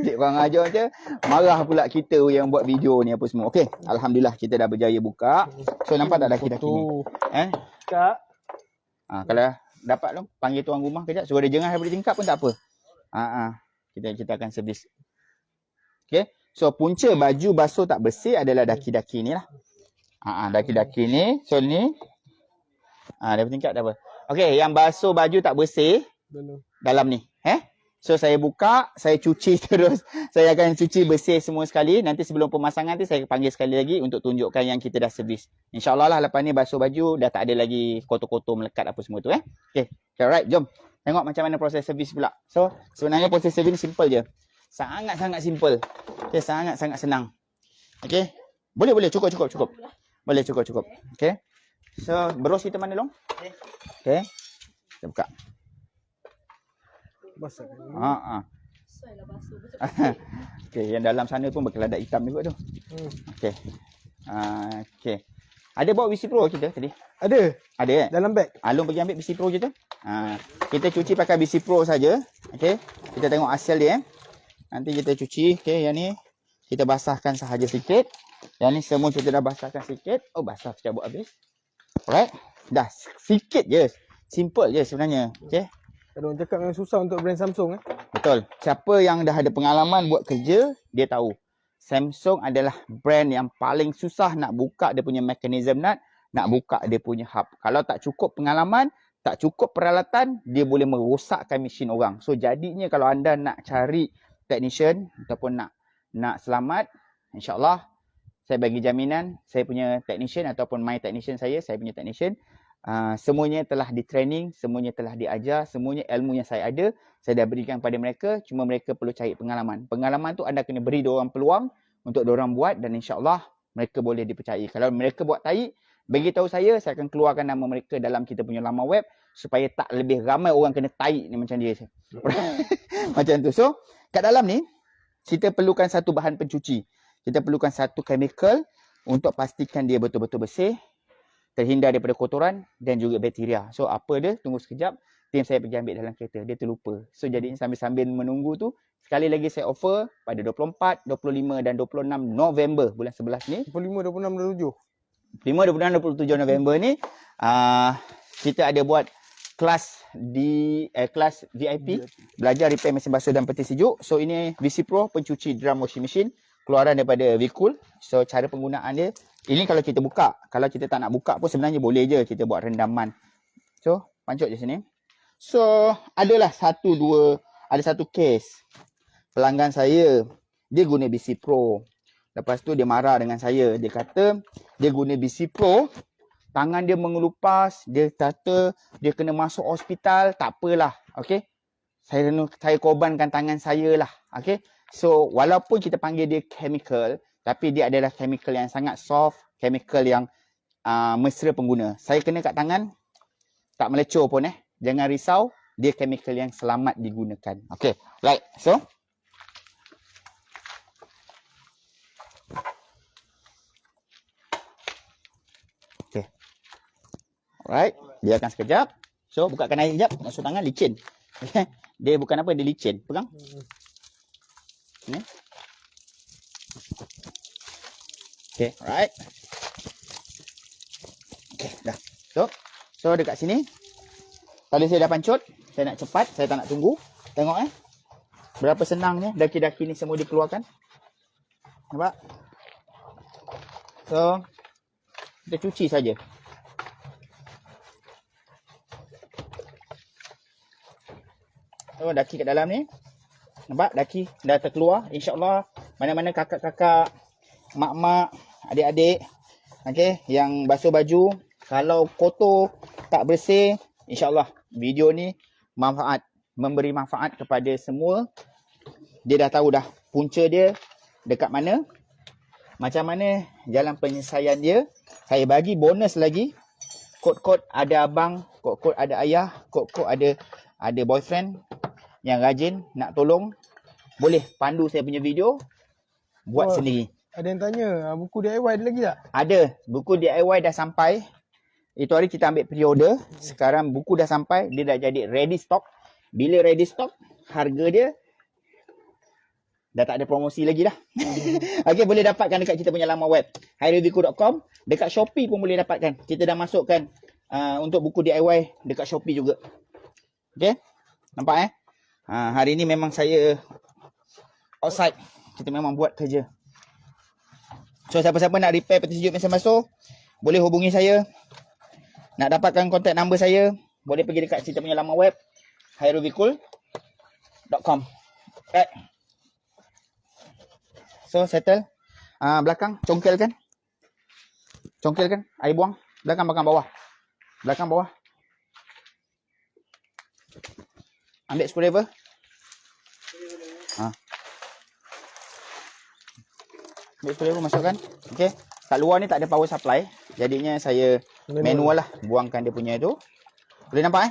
Jadi kurang ajar je. Marah pula kita yang buat video ni apa semua. Okay. Alhamdulillah kita dah berjaya buka. So nampak tak daki-daki ni? Kak. Kalau dapat dong, panggil tuan rumah kejap. Suruh dia jengah daripada tingkap pun tak apa. Kita akan servis. Okay. So punca baju basuh tak bersih adalah daki-daki ni lah. Daki-daki ni. So ni. Daripada tingkap tak apa. Okay. Yang basuh baju tak bersih. Dalam ni. So saya buka. Saya cuci terus. Saya akan cuci bersih semua sekali. Nanti sebelum pemasangan tu saya panggil sekali lagi. Untuk tunjukkan yang kita dah servis. InsyaAllah lah lepas ni basuh baju. Dah tak ada lagi kotor-kotor melekat apa semua tu. Okay. Alright. Jom. Tengok macam mana proses servis pula. So sebenarnya proses servis ni simple je. Sangat-sangat simple. Okay. Sangat-sangat senang. Okay. Boleh. Cukup. Boleh cukup. Okay. So berus kita mana long? Okay. Kita buka. Basah. Okay, yang dalam sana pun berkeladak hitam juga tu. Okay. Okay. Ada bawa BC Pro kita tadi? Ada Dalam beg. Alung pergi ambil BC Pro kita. Kita cuci pakai BC Pro saja. Okay. Kita tengok hasil dia. Nanti kita cuci. Okay, yang ni kita basahkan sahaja sikit. Yang ni semua kita dah basahkan sikit. Oh, basah sekejap buat habis. Alright. Dah sikit je. Simple je sebenarnya. Okay. Ada orang cakap memang susah untuk brand Samsung. Betul. Siapa yang dah ada pengalaman buat kerja, dia tahu. Samsung adalah brand yang paling susah nak buka dia punya mechanism nut, nak buka dia punya hub. Kalau tak cukup pengalaman, tak cukup peralatan, dia boleh merosakkan mesin orang. So jadinya kalau anda nak cari technician ataupun nak nak selamat, insyaAllah saya bagi jaminan saya punya technician ataupun my technician saya punya technician, semuanya telah di training, semuanya telah diajar, semuanya ilmu yang saya ada, saya dah berikan kepada mereka, cuma mereka perlu cari pengalaman. Pengalaman tu anda kena beri diorang peluang untuk diorang buat dan insyaAllah mereka boleh dipercayai. Kalau mereka buat tahi, bagi tahu saya akan keluarkan nama mereka dalam kita punya laman web supaya tak lebih ramai orang kena tahi ni macam dia. Macam tu. So, kat dalam ni kita perlukan satu bahan pencuci. Kita perlukan satu chemical untuk pastikan dia betul-betul bersih, terhindar daripada kotoran dan juga bakteria. So, apa dia? Tunggu sekejap. Tim saya pergi ambil dalam kereta. Dia terlupa. So, jadi sambil-sambil menunggu tu, sekali lagi saya offer pada 24, 25 dan 26 November bulan 11 ni. 25, 26, 27. 5, 26, 27 November ni, kita ada buat kelas kelas VIP, belajar repair mesin basuh dan peti sejuk. So, ini VC Pro, pencuci drum washing machine. Keluaran daripada Vcool. So, cara penggunaan dia, ini kalau kita buka. Kalau kita tak nak buka pun sebenarnya boleh je kita buat rendaman. So, pancut je sini. So, adalah ada satu case. Pelanggan saya, dia guna BC Pro. Lepas tu dia marah dengan saya. Dia kata, dia guna BC Pro, tangan dia mengelupas, dia kata dia kena masuk hospital, tak apalah. Okay. Saya korbankan tangan saya lah. Okay. So, walaupun kita panggil dia chemical, tapi dia adalah chemical yang sangat soft, chemical yang mesra pengguna. Saya kena kat tangan, tak melecur pun Jangan risau, dia chemical yang selamat digunakan. Okay, right. So, okay. Alright, biarkan sekejap. So, bukakan air sekejap, masuk tangan, licin. Dia bukan apa, dia licin. Pegang. Ni. Okay, alright. Okay, dah. So dekat sini. Tadi saya dah pancut. Saya nak cepat, saya tak nak tunggu. Tengok berapa senangnya daki-daki ni semua dikeluarkan. Nampak? So, kita cuci saja. So, daki kat dalam ni. Nampak daki dah terkeluar. InsyaAllah mana-mana kakak-kakak, mak-mak, adik-adik, okay, yang basuh baju, kalau kotor, tak bersih, InsyaAllah video ni memberi manfaat kepada semua. Dia dah tahu dah punca dia dekat mana, macam mana jalan penyelesaian dia. Saya bagi bonus lagi. Kod-kod ada abang, kod-kod ada ayah, kod-kod ada boyfriend yang rajin nak tolong, boleh pandu saya punya video, buat sendiri. Ada yang tanya, buku DIY ada lagi tak? Ada, buku DIY dah sampai. Itu hari kita ambil pre-order. Sekarang buku dah sampai, dia dah jadi ready stock. Bila ready stock, harga dia dah tak ada promosi lagi dah. Okay, boleh dapatkan dekat kita punya laman web haireviko.com. Dekat Shopee pun boleh dapatkan. Kita dah masukkan untuk buku DIY dekat Shopee juga. Okay, nampak hari ni memang saya outside. Kita memang buat kerja. So, siapa-siapa nak repair peti sejuk mesin basuh, boleh hubungi saya. Nak dapatkan kontak number saya, boleh pergi dekat kita punya laman web haireviko.com. Right. So, settle. Belakang, congkelkan. Congkelkan, air buang. Belakang, bawah. Belakang, bawah. Ambil screwdriver. Ambil screwdriver, masukkan. Okay. Kat luar ni tak ada power supply. Jadinya saya manual lah. Buangkan dia punya tu. Boleh nampak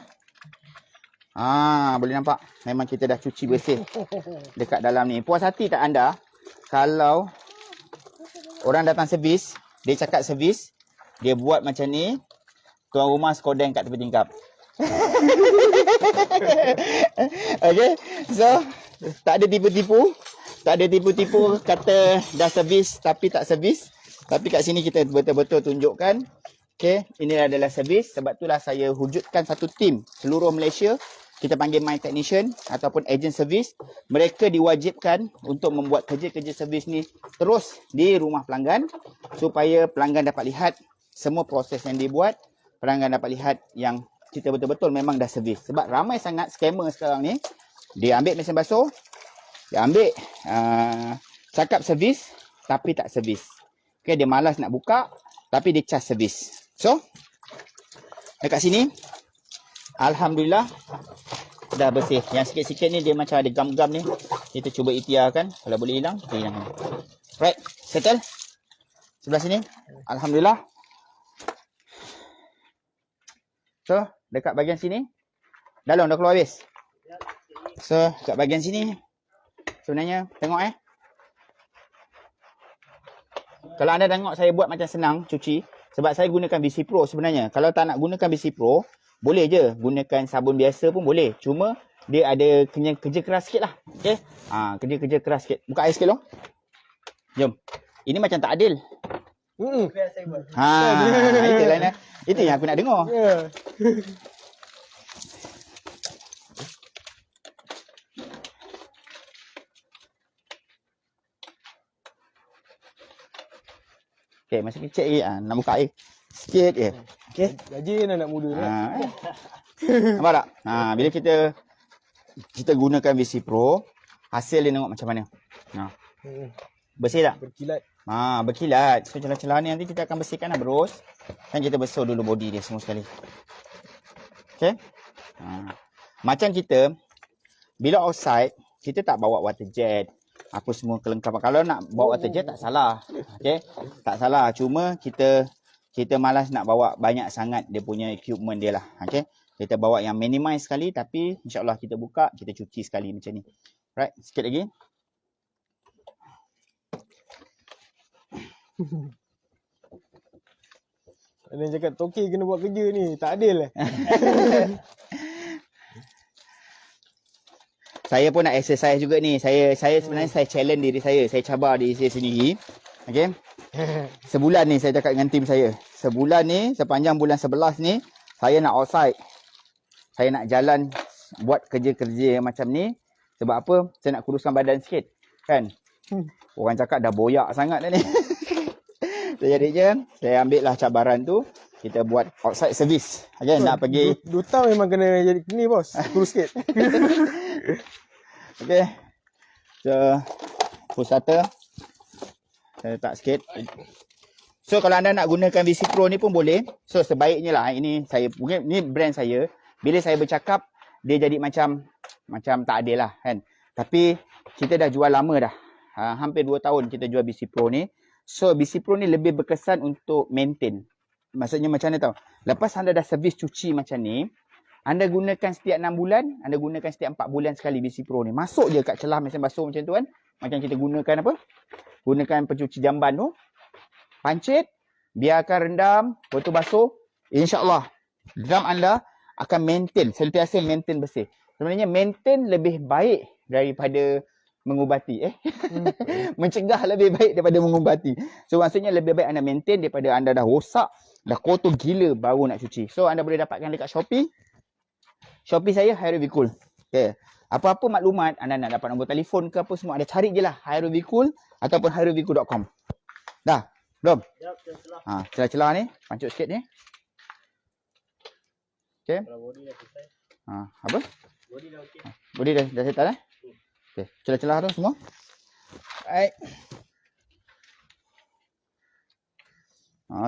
boleh nampak. Memang kita dah cuci bersih dekat dalam ni. Puas hati tak anda kalau orang datang servis, dia cakap servis, dia buat macam ni, tuan rumah skodeng kat tepi tingkap. Okay. So, tak ada tipu-tipu. Tak ada tipu-tipu kata dah servis tapi tak servis. Tapi kat sini kita betul-betul tunjukkan. Okay, ini adalah servis. Sebab itulah saya wujudkan satu tim seluruh Malaysia. Kita panggil my technician ataupun agent servis. Mereka diwajibkan untuk membuat kerja-kerja servis ni terus di rumah pelanggan, supaya pelanggan dapat lihat semua proses yang dibuat. Pelanggan dapat lihat yang kita betul-betul memang dah servis. Sebab ramai sangat scammer sekarang ni. Dia ambil mesin basuh, dia ambil cakap servis tapi tak servis. Okay, dia malas nak buka tapi dia cas servis. So, dekat sini alhamdulillah dah bersih. Yang sikit-sikit ni dia macam ada gam-gam ni. Kita cuba ikhtiarkan. Kalau boleh hilang, kita hilangkan. Right, settle. Sebelah sini. Alhamdulillah. So, dekat bahagian sini. Dalam dah keluar habis. So, dekat bahagian sini. Sebenarnya, tengok Kalau anda tengok saya buat macam senang cuci. Sebab saya gunakan BC Pro sebenarnya. Kalau tak nak gunakan BC Pro, boleh je gunakan sabun biasa pun boleh. Cuma dia ada kerja keras sikit lah. Okay. Kerja keras sikit. Buka air sikit dong. Jom. Ini macam tak adil. Biar saya buat. Itulah nak. Itu yang aku nak dengar. Ya. Okay, masa kecil lagi. Nak buka air sikit je. Okay. Rajin anak muda ni. Nampak tak? Bila kita gunakan VC Pro, hasil dia tengok macam mana. Bersih tak? Berkilat. Berkilat. So celah-celah ni nanti kita akan bersihkan lah bros. Dan kita basuh dulu body dia semua sekali. Okay. Macam kita, bila outside, kita tak bawa water jet. Apa semua kelengkapan. Kalau nak bawa water jet tak salah. Okay. Tak salah. Cuma kita malas nak bawa banyak sangat dia punya equipment dia lah. Okay. Kita bawa yang minimize sekali tapi insyaAllah kita buka, kita cuci sekali macam ni. Right. Sikit lagi. Ada yang cakap Toki kena buat kerja ni. Tak adil Saya pun nak exercise juga ni. Saya sebenarnya saya challenge diri saya. Saya cabar diri saya sendiri. Okay. Sebulan ni saya cakap dengan tim saya. Sebulan ni, sepanjang bulan 11 ni, saya nak outside. Saya nak jalan buat kerja-kerja macam ni. Sebab apa? Saya nak kuruskan badan sikit. Kan? Orang cakap dah boyak sangat dah ni. Jadi je, saya ambil lah cabaran tu. Kita buat outside service. Okay, nak pergi. Duta memang kena jadi ni bos. Kurus sikit. Okay. So, push starter. Saya letak sikit. So, kalau anda nak gunakan VC Pro ni pun boleh. So, sebaiknya lah. Ini brand saya. Bila saya bercakap, dia jadi macam tak adil lah kan. Tapi, kita dah jual lama dah. Hampir 2 tahun kita jual VC Pro ni. So, VC Pro ni lebih berkesan untuk maintain. Maksudnya macam mana tau. Lepas anda dah servis cuci macam ni, anda gunakan setiap 6 bulan, anda gunakan setiap 4 bulan sekali VC Pro ni. Masuk je kat celah mesin basuh macam tu kan. Macam kita gunakan apa? Gunakan pencuci jamban tu. Pancit, biarkan rendam, lepas tu basuh. InsyaAllah, drum anda akan maintain, sentiasa maintain bersih. Sebenarnya maintain lebih baik daripada mengubati. Mencegah lebih baik daripada mengubati. So maksudnya lebih baik anda maintain daripada anda dah rosak, dah kotor gila baru nak cuci. So anda boleh dapatkan dekat Shopee. Shopee saya Hairovicool. Okay. Apa-apa maklumat anda nak dapat nombor telefon ke apa semua, anda cari je lah Hairovicool ataupun hairovicool.com. Dah? Belum? Celah-celah ni, pancut sikit ni. Okay. Body dah selesai. Apa? Body dah okey. Body dah settle Okay. Celah-celah tu semua. Baik.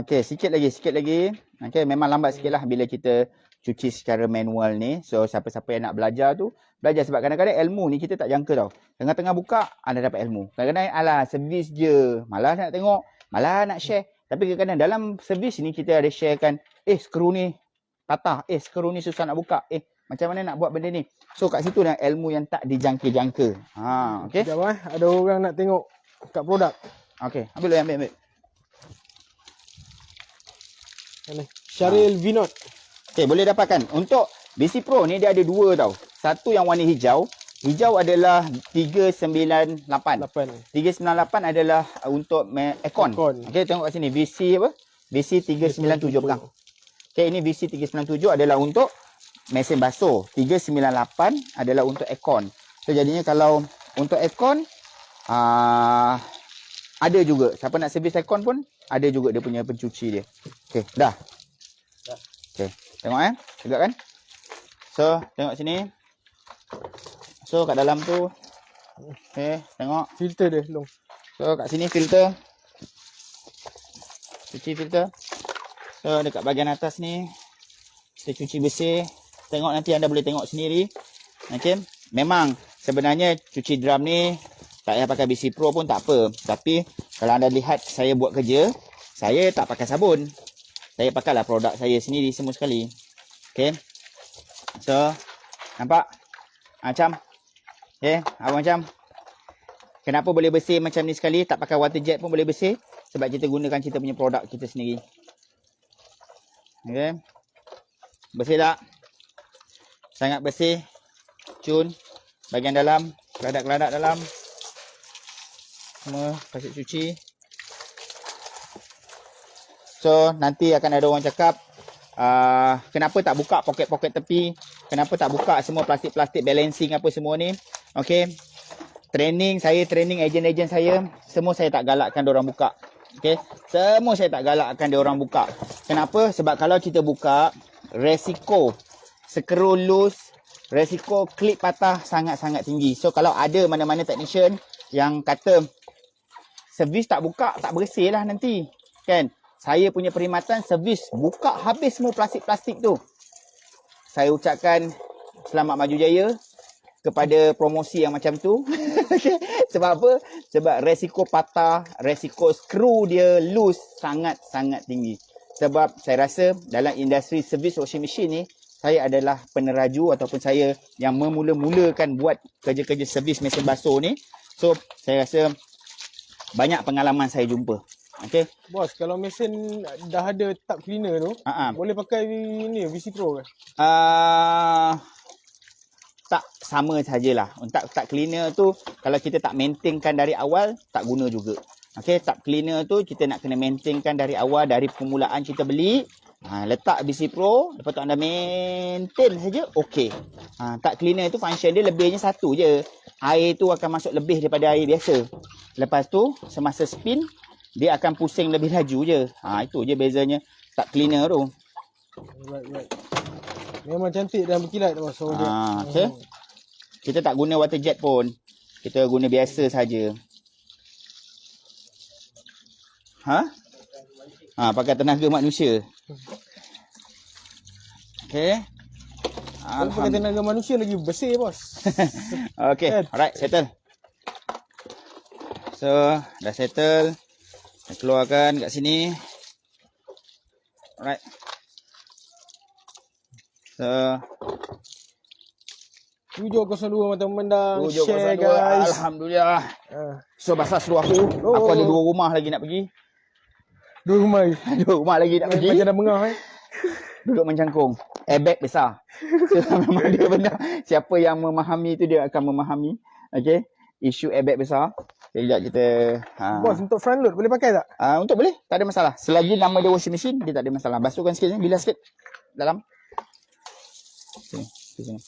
Okay, sikit lagi. Okay, memang lambat sikit lah bila kita cuci secara manual ni. So, siapa-siapa yang nak belajar tu, belajar sebab kadang-kadang ilmu ni kita tak jangka tau. Tengah-tengah buka, anda dapat ilmu. Kadang-kadang, alah, servis je. Malah nak tengok, malah nak share. Tapi kadang-kadang dalam servis ni kita ada sharekan, skru ni patah. Skru ni susah nak buka. Macam mana nak buat benda ni? So, kat situ dah ilmu yang tak dijangka-jangka. Okay. Sekejap ada orang nak tengok kat produk. Okay, ambil. Syaril Vinod. Okay, boleh dapatkan. Untuk BC Pro ni dia ada 2 tau. Satu yang warna hijau. Hijau adalah 398. 398 adalah untuk aircon. Okay, tengok kat sini. VC apa? VC 397 pegang. Okay, ini VC 397 adalah untuk mesin basuh. 398 adalah untuk aircon. So, jadinya kalau untuk aircon, ada juga. Siapa nak servis aircon pun, ada juga dia punya pencuci dia. Okay, dah. Okay, tengok tegak kan? So, tengok sini. So, kat dalam tu. Okay, tengok. Filter dia long. So kat sini filter. Cuci filter. So dekat bahagian atas ni kita cuci bersih. Tengok nanti anda boleh tengok sendiri. Okey. Memang sebenarnya cuci drum ni tak payah pakai BC Pro pun tak apa. Tapi kalau anda lihat saya buat kerja, saya tak pakai sabun. Saya pakailah produk saya sendiri semua sekali. Okey. So nampak? Macam. Okey, abang macam. Kenapa boleh bersih macam ni sekali, tak pakai water jet pun boleh bersih? Sebab kita gunakan kita punya produk kita sendiri. Okey. Bersih tak? Sangat bersih. Cun. Bahagian dalam. Keladak-keladak dalam. Semua kasih cuci. So, nanti akan ada orang cakap, kenapa tak buka poket-poket tepi? Kenapa tak buka semua plastik-plastik balancing apa semua ni? Okey. Training, ejen-ejen saya, semua saya tak galakkan diorang buka. Okey. Semua saya tak galakkan diorang buka. Kenapa? Sebab kalau kita buka, resiko skru loose, resiko klip patah sangat-sangat tinggi. So kalau ada mana-mana technician yang kata servis tak buka, tak bersih lah nanti. Kan? Saya punya perkhidmatan servis buka habis semua plastik-plastik tu. Saya ucapkan selamat maju jaya kepada promosi yang macam tu. Sebab apa? Sebab resiko patah, resiko skru dia loose sangat-sangat tinggi. Sebab saya rasa dalam industri servis washing machine ni, saya adalah peneraju ataupun saya yang memula-mulakan buat kerja-kerja servis mesin basuh ni. So, saya rasa banyak pengalaman saya jumpa. Okey. Bos, kalau mesin dah ada tub cleaner tu, boleh pakai ni VC Pro ke? Tak, sama sajalah. Untuk tub cleaner tu, kalau kita tak maintainkan dari awal, tak guna juga. Okey, tub cleaner tu kita nak kena maintainkan dari awal, dari permulaan kita beli. Letak BC Pro, lepas tu anda maintain saja, okey. Tub cleaner tu function dia lebihnya satu je. Air tu akan masuk lebih daripada air biasa. Lepas tu, semasa spin, dia akan pusing lebih laju je. Itu je bezanya tub cleaner tu. Right. Memang cantik dan berkilat bos. Okay. Kita tak guna water jet pun. Kita guna biasa saja. Pakai tenaga manusia. Okay. Pakai tenaga manusia lagi bersih bos. Okay, alright, settle. So, dah settle. Saya keluarkan kat sini. Alright. So, 702 mata memandang. 702, Share guys. Alhamdulillah. So, basah seluar aku. Aku ada 2 rumah lagi nak pergi. 2 rumah lagi. 2 rumah lagi nak pergi. Macam dah bengah Duduk mencangkung. Airbag besar. So, memang dia benar. Siapa yang memahami tu dia akan memahami. Okay. Isu airbag besar. Sekejap kita... Bos, untuk front load boleh pakai tak? Untuk boleh. Tak ada masalah. Selagi nama dia washing machine, dia tak ada masalah. Basuhkan sikit ni. Bilas sikit. Dalam. Sini. Sini.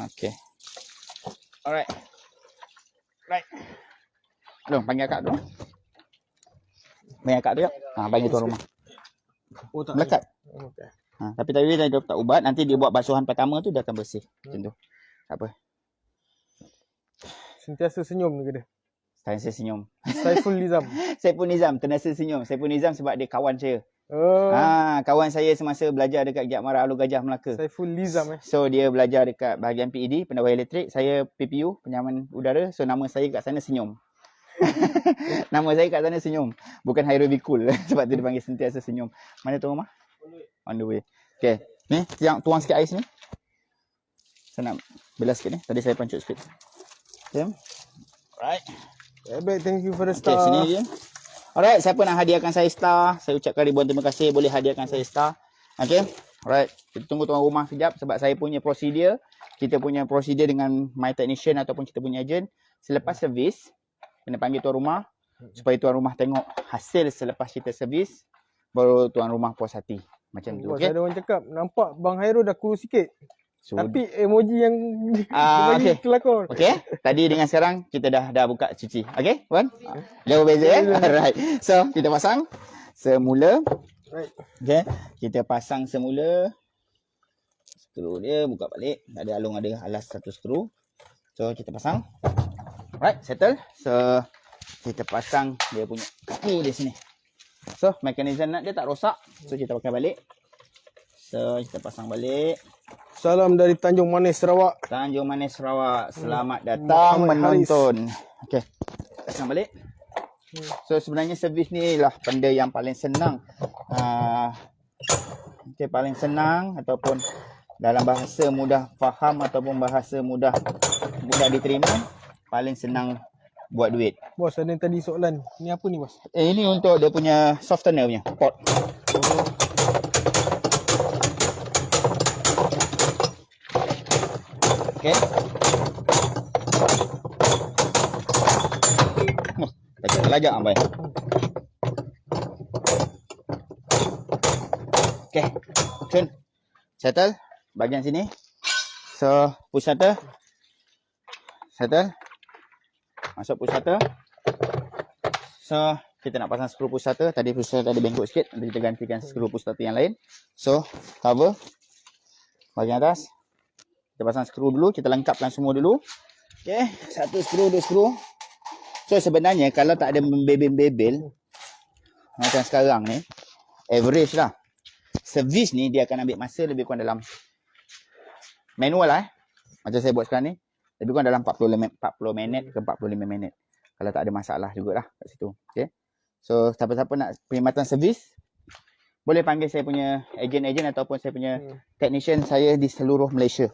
Okay. Alright. Right. Aduh, panggil akak tu. Panggil akak tu ya. Panggil tuan rumah. Oh, tak. Melekat. Okay. Tapi tadi dia tak ubat. Nanti dia buat basuhan pertama tu, dia akan bersih. Macam tu. Tak apa. Sentiasa senyum ke dia? Saya senyum. Saiful Nizam. Saiful Nizam. Tenasa senyum. Saiful Nizam sebab dia kawan saya. Kawan saya semasa belajar dekat Giat Mara Alur Gajah Melaka. Saiful Nizam So dia belajar dekat bahagian PED, pendawai elektrik. Saya PPU, penyaman udara. So nama saya kat sana senyum. Nama saya kat sana senyum. Bukan Hairul Bikul. Sebab tu dia panggil sentiasa senyum. Mana tu rumah? On the way. Okay. Ni, tuang sikit air sini. Saya nak belas sikit ni. Tadi saya pancut sikit. Okay. Alright. Thank you for the star. Okay, sini je. Alright, siapa nak hadiahkan saya star? Saya ucapkan ribuan terima kasih. Boleh hadiahkan saya star. Okay. Alright. Kita tunggu tuan rumah sekejap. Sebab saya punya prosedur. Kita punya prosedur dengan my technician ataupun kita punya agent. Selepas servis, kena panggil tuan rumah. Supaya tuan rumah tengok hasil selepas kita servis. Baru tuan rumah puas hati. Macam tu. Okay. Ada orang cakap, nampak Bang Hairul dah kurus sikit. Tapi emoji yang okay. kelakor. Okay. Tadi dengan sekarang kita dah buka cuci. Okay, Puan? Jauh beza Alright. So, kita pasang semula. Right. Okay. Kita pasang semula. Skru dia buka balik. Ada alung, ada alas satu skru. So, kita pasang. Alright, settle. So, kita pasang dia punya screw di sini. So, mekanisme nut dia tak rosak. So, kita pakai balik. So, kita pasang balik. Salam dari Tanjung Manis, Sarawak. Tanjung Manis, Sarawak. Selamat datang Muhammad menonton. Okey. Pasang balik. So, sebenarnya servis ni lah benda yang paling senang. Okey, paling senang ataupun dalam bahasa mudah faham ataupun bahasa mudah diterima, paling senang buat duit. Bos, ada yang tadi soalan. Ni apa ni, bos? Ini untuk dia punya softener punya pot. Okey. Tak lajak ambai. Okey. Cun. Settle bahagian sini. So, push shutter. Settle. Masuk push shutter. So, kita nak pasang skru push shutter. Tadi push shutter ada bengkok sikit. Nanti kita gantikan skru push shutter yang lain. So, cover bahagian atas. Kita pasang skru dulu. Kita lengkapkan semua dulu. Okay. Satu skru, dua skru. So, sebenarnya kalau tak ada membebel-bebel macam sekarang ni, average lah. Servis ni dia akan ambil masa lebih kurang dalam manual lah macam saya buat sekarang ni. Lebih kurang dalam 40 minit ke 45 minit. Kalau tak ada masalah jugalah kat situ. Okay. So, siapa-siapa nak perkhidmatan servis, boleh panggil saya punya ejen-ejen ataupun saya punya technician saya di seluruh Malaysia.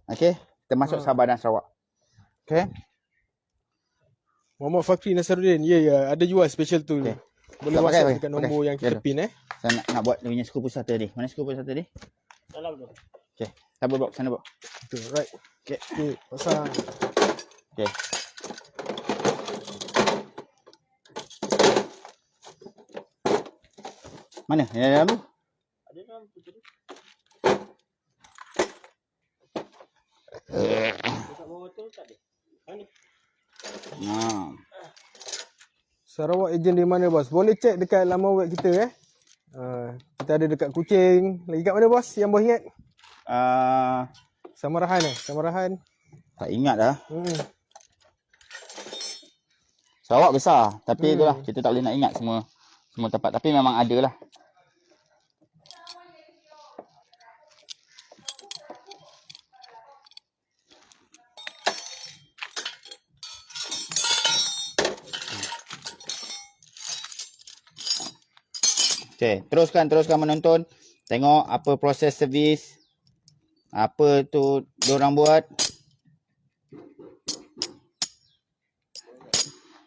Okay. Termasuk Sabah dan Sarawak. Okay. Muhammad Fakri Nasaruddin. Ya, ada jual special tool. Okay. Boleh Tak WhatsApp pakai, dekat pakai. nombor yang kita Ya, pin Saya nak buat dia punya skru push shutter tadi. Mana skru push shutter tadi? Salam tu. Okay. Sabar bro, sana bro. Betul, right. Okay. Okay, pasang. Okay. Mana? Yang dalam tu? Ada dalam tu tadi. Dekat bawah tu tak ada. Mana? Sarawak ejen di mana, bos? Boleh cek dekat laman web kita kita ada dekat Kuching. Lagi kat mana, bos? Yang bos ingat? Samarahan Samarahan. Tak ingat dah. Sarawak besar. Tapi itulah, kita tak boleh nak ingat semua tempat. Tapi memang ada lah. Okay, teruskan menonton. Tengok apa proses servis. Apa tu diorang buat.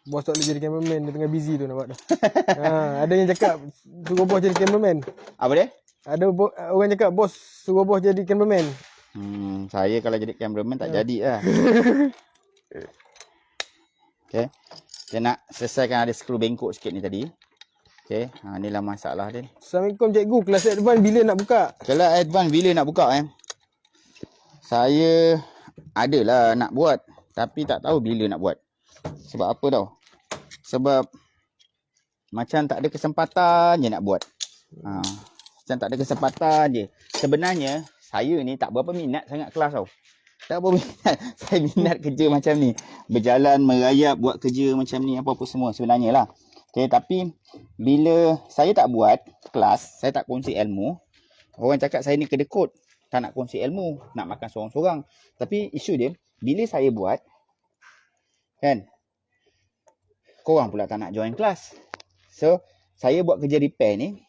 Bos tak boleh jadi cameraman, dia tengah busy tu nampak dah. Ada yang cakap suruh bos jadi cameraman. Apa dia? Ada orang cakap bos suruh bos jadi cameraman. Saya kalau jadi cameraman tak jadi lah. Okay. Saya nak selesaikan ada skru bengkok sikit ni tadi. Okay. Inilah masalah dia. Assalamualaikum cikgu. Kelas advance bila nak buka? Kelas advance bila nak buka Saya adalah nak buat. Tapi tak tahu bila nak buat. Sebab apa tau? Sebab macam tak ada kesempatan je nak buat. Macam tak ada kesempatan je. Sebenarnya saya ni tak berapa minat sangat kelas tau. Tak berapa minat. Saya minat kerja macam ni. Berjalan, merayap, buat kerja macam ni. Apa-apa semua sebenarnya lah. Okay, tapi bila saya tak buat kelas, saya tak kongsi ilmu. Orang cakap saya ni kedekut. Tak nak kongsi ilmu. Nak makan sorang-sorang. Tapi isu dia, bila saya buat, kan, korang pula tak nak join kelas. So, saya buat kerja repair ni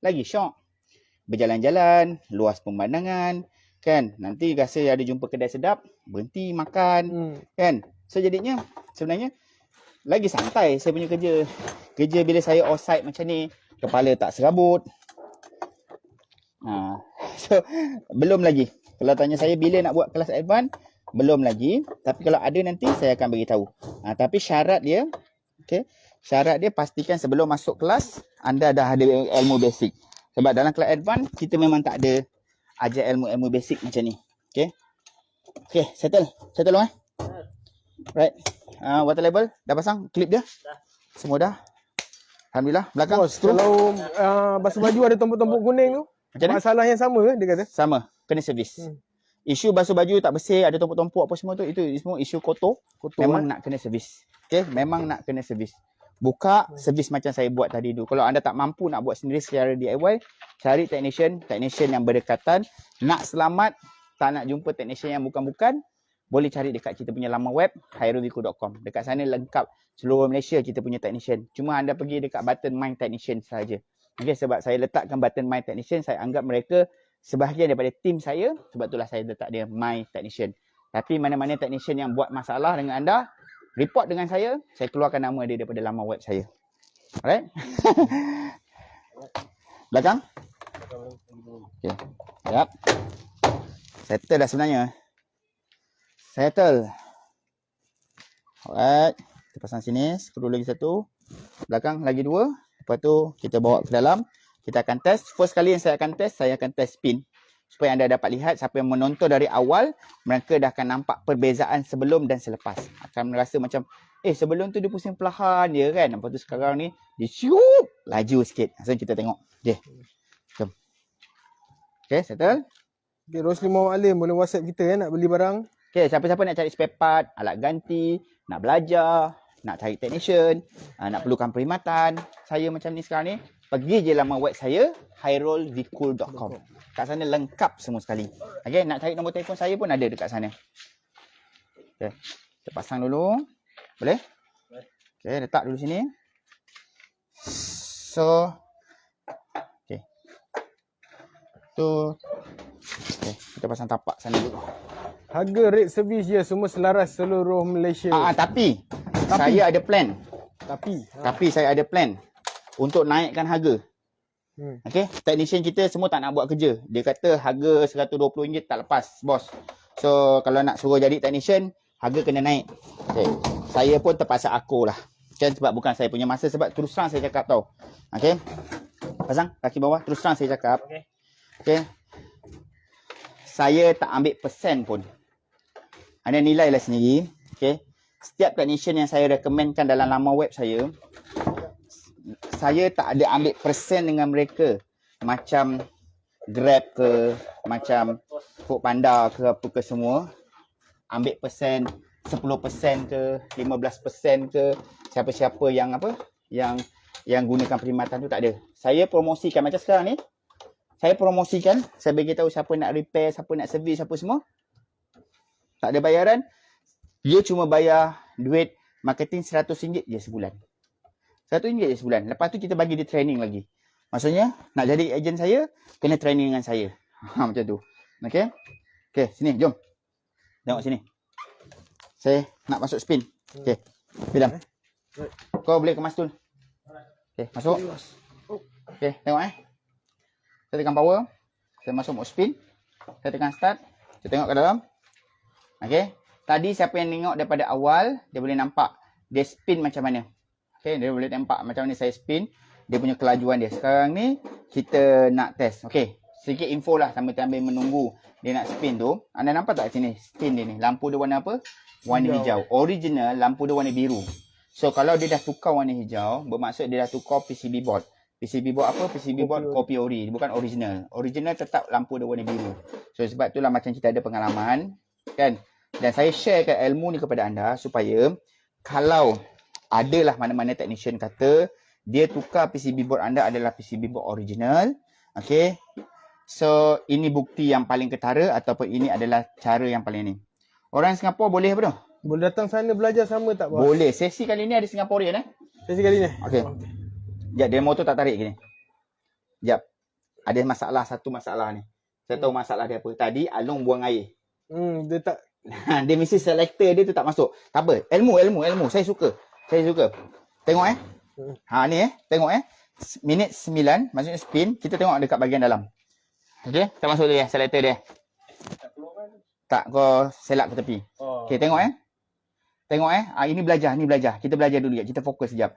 lagi syok. Berjalan-jalan, luas pemandangan, kan. Nanti rasa ada jumpa kedai sedap, berhenti makan, kan. So, jadinya sebenarnya lagi santai saya punya kerja. Kerja bila saya offside macam ni, kepala tak serabut. So, belum lagi. Kalau tanya saya bila nak buat kelas advance, belum lagi. Tapi kalau ada nanti, saya akan beritahu. Tapi syarat dia, okay, syarat dia pastikan sebelum masuk kelas, anda dah ada ilmu basic. Sebab dalam kelas advance, kita memang tak ada ajar ilmu-ilmu basic macam ni. Okay. Okay, settle. Settle dong Right. Water level, dah pasang klip dia? Dah. Semua dah? Alhamdulillah. Belakang? Bos, kalau basuh baju ada tompok-tompok kuning tu, Macam mana? masalah yang sama ke dia kata? Sama. Kena servis. Isu basuh baju tak bersih, ada tompok-tompok apa semua tu, itu semua isu kotor. Memang nak kena servis. Okay, memang nak kena servis. Buka servis macam saya buat tadi tu. Kalau anda tak mampu nak buat sendiri secara DIY, cari technician yang berdekatan. Nak selamat, tak nak jumpa technician yang bukan-bukan, boleh cari dekat kita punya laman web hairovico.com. Dekat sana lengkap seluruh Malaysia kita punya technician. Cuma anda pergi dekat button My Technician saja. Okay, sebab saya letakkan button My Technician, saya anggap mereka sebahagian daripada tim saya. Sebab itulah saya letak dia My Technician. Tapi mana-mana technician yang buat masalah dengan anda, report dengan saya keluarkan nama dia daripada laman web saya. Alright? Belakang? Okay. Yap. Settle dah sebenarnya. Settle. Alright. Kita pasang sini. Skru lagi satu. Belakang lagi dua. Lepas tu kita bawa ke dalam. Kita akan test. First kali yang saya akan test spin. Supaya anda dapat lihat siapa yang menonton dari awal, mereka dah akan nampak perbezaan sebelum dan selepas. Akan merasa macam, sebelum tu dia pusing perlahan je kan. Lepas tu sekarang ni, dia syup, laju sikit. So kita tengok. Okay. Jom. Okay, settle. Okay, Rosli Muhammad Alim boleh WhatsApp kita nak beli barang. Okay, siapa-siapa nak cari spare part, alat ganti, nak belajar, nak cari technician, nak perlukan perkhidmatan, saya macam ni sekarang ni, pergi je laman web saya, hairolvicool.com. Kat sana lengkap semua sekali. Okay, nak cari nombor telefon saya pun ada dekat sana. Okay, kita pasang dulu. Boleh? Okay, letak dulu sini. So, okay. Tu. Okay, kita pasang tapak sana dulu. Harga rate servis dia semua selaras seluruh Malaysia. Tapi saya ada plan. Tapi Saya ada plan untuk naikkan harga. Okay, technician kita semua tak nak buat kerja. Dia kata harga RM120 tak lepas, bos. So, kalau nak suruh jadi technician, harga kena naik. Okay, saya pun terpaksa akur lah. Kan sebab bukan saya punya masa, sebab terus terang saya cakap tau. Okay, pasang kaki bawah, terus terang saya cakap. Okay, saya tak ambil persen pun. Anda nilailah sendiri. Okay, setiap technician yang saya rekomenkan dalam laman web saya tak ada ambil persen dengan mereka. Macam Grab ke, macam Foodpanda ke, apa ke semua. Ambil persen, 10% ke, 15% ke, siapa-siapa yang apa, yang gunakan perkhidmatan tu tak ada. Saya promosikan macam sekarang ni. Saya promosikan, saya bagi tahu siapa nak repair, siapa nak servis, apa semua. Tak ada bayaran. Dia cuma bayar duit marketing RM100 je sebulan. RM100 je sebulan. Lepas tu kita bagi dia training lagi. Maksudnya, nak jadi ejen saya, kena training dengan saya. Macam tu. Okay? Okay, sini, jom. Tengok sini. Saya nak masuk spin. Okay. Bidam. Kau boleh kemas tu. Okay, masuk. Okay, tengok Saya tekan power. Saya masuk mode spin. Saya tekan start. Saya tengok ke dalam. Okay. Tadi siapa yang tengok daripada awal, dia boleh nampak dia spin macam mana. Okay, dia boleh nampak macam mana saya spin. Dia punya kelajuan dia. Sekarang ni, kita nak test. Okay, sedikit info lah sambil menunggu dia nak spin tu. Anda nampak tak sini spin dia ni? Lampu dia warna apa? Warna hijau. Original, lampu dia warna biru. So, kalau dia dah tukar warna hijau, bermaksud dia dah tukar PCB board. PCB board apa? PCB board kopi ori. Bukan original. Original tetap lampu dia warna biru. So, sebab itulah macam kita ada pengalaman. Kan? Dan saya sharekan ilmu ni kepada anda supaya kalau adalah mana-mana technician kata dia tukar PCB board anda adalah PCB board original. Okay. So, ini bukti yang paling ketara ataupun ini adalah cara yang paling ni. Orang Singapura boleh apa tu? boleh datang sana belajar sama tak, bos? Boleh. Sesi kali ni ada Singaporean Sesi kali ni. Okay. Sekejap, dia motor tak tarik gini. Sekejap. Ada masalah, satu masalah ni. Saya tahu masalah dia apa. Tadi Along buang air. Dia tak. Dia mesti selector dia tu tak masuk. Tak apa. Ilmu. Saya suka. Tengok ni Tengok minit 9. Maksudnya spin. Kita tengok dekat bahagian dalam. Okay. Kita masuk dia. Selector dia. Tak, kau selak ke tepi. Okay, tengok Tengok ini belajar. Kita belajar dulu. Kita fokus sekejap.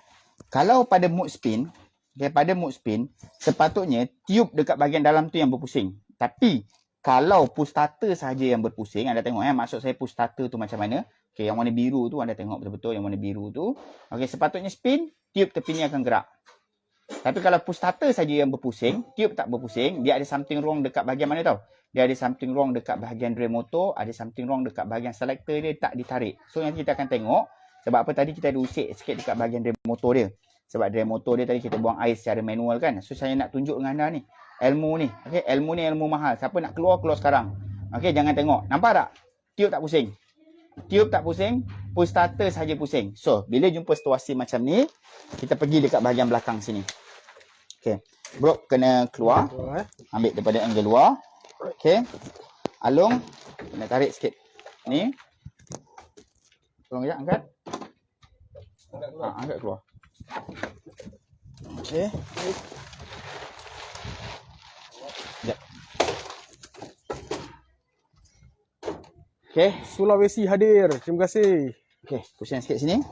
Kalau pada mode spin. Okay, pada mode spin. Sepatutnya tiup dekat bahagian dalam tu yang berpusing. Tapi kalau push starter saja yang berpusing, anda tengok maksud saya push starter tu macam mana. Okey, yang warna biru tu anda tengok betul-betul yang warna biru tu. Okey, sepatutnya spin, tiup tepi ni akan gerak. Tapi kalau push starter saja yang berpusing, tiup tak berpusing, dia ada something wrong dekat bahagian mana tau? Dia ada something wrong dekat bahagian drain motor, ada something wrong dekat bahagian selector dia tak ditarik. So nanti kita akan tengok Sebab apa tadi kita ada usik sikit dekat bahagian drain motor dia. Sebab drain motor dia tadi kita buang air secara manual kan. So saya nak tunjuk dengan anda ni. Ilmu ni. Okey, ilmu ni ilmu mahal. Siapa nak keluar sekarang. Okey, jangan tengok. Nampak tak? Tiup tak pusing. Tiup tak pusing, push starter saja pusing. So, bila jumpa situasi macam ni, kita pergi dekat bahagian belakang sini. Okey. Bro kena keluar. Ambil daripada angle luar. Okey. Alung kena tarik sikit. Ni. Tolong kejap angkat. Angkat keluar. Okey. Sekejap. Okey. Sulawesi hadir. Terima kasih. Okey, pusing sikit sini.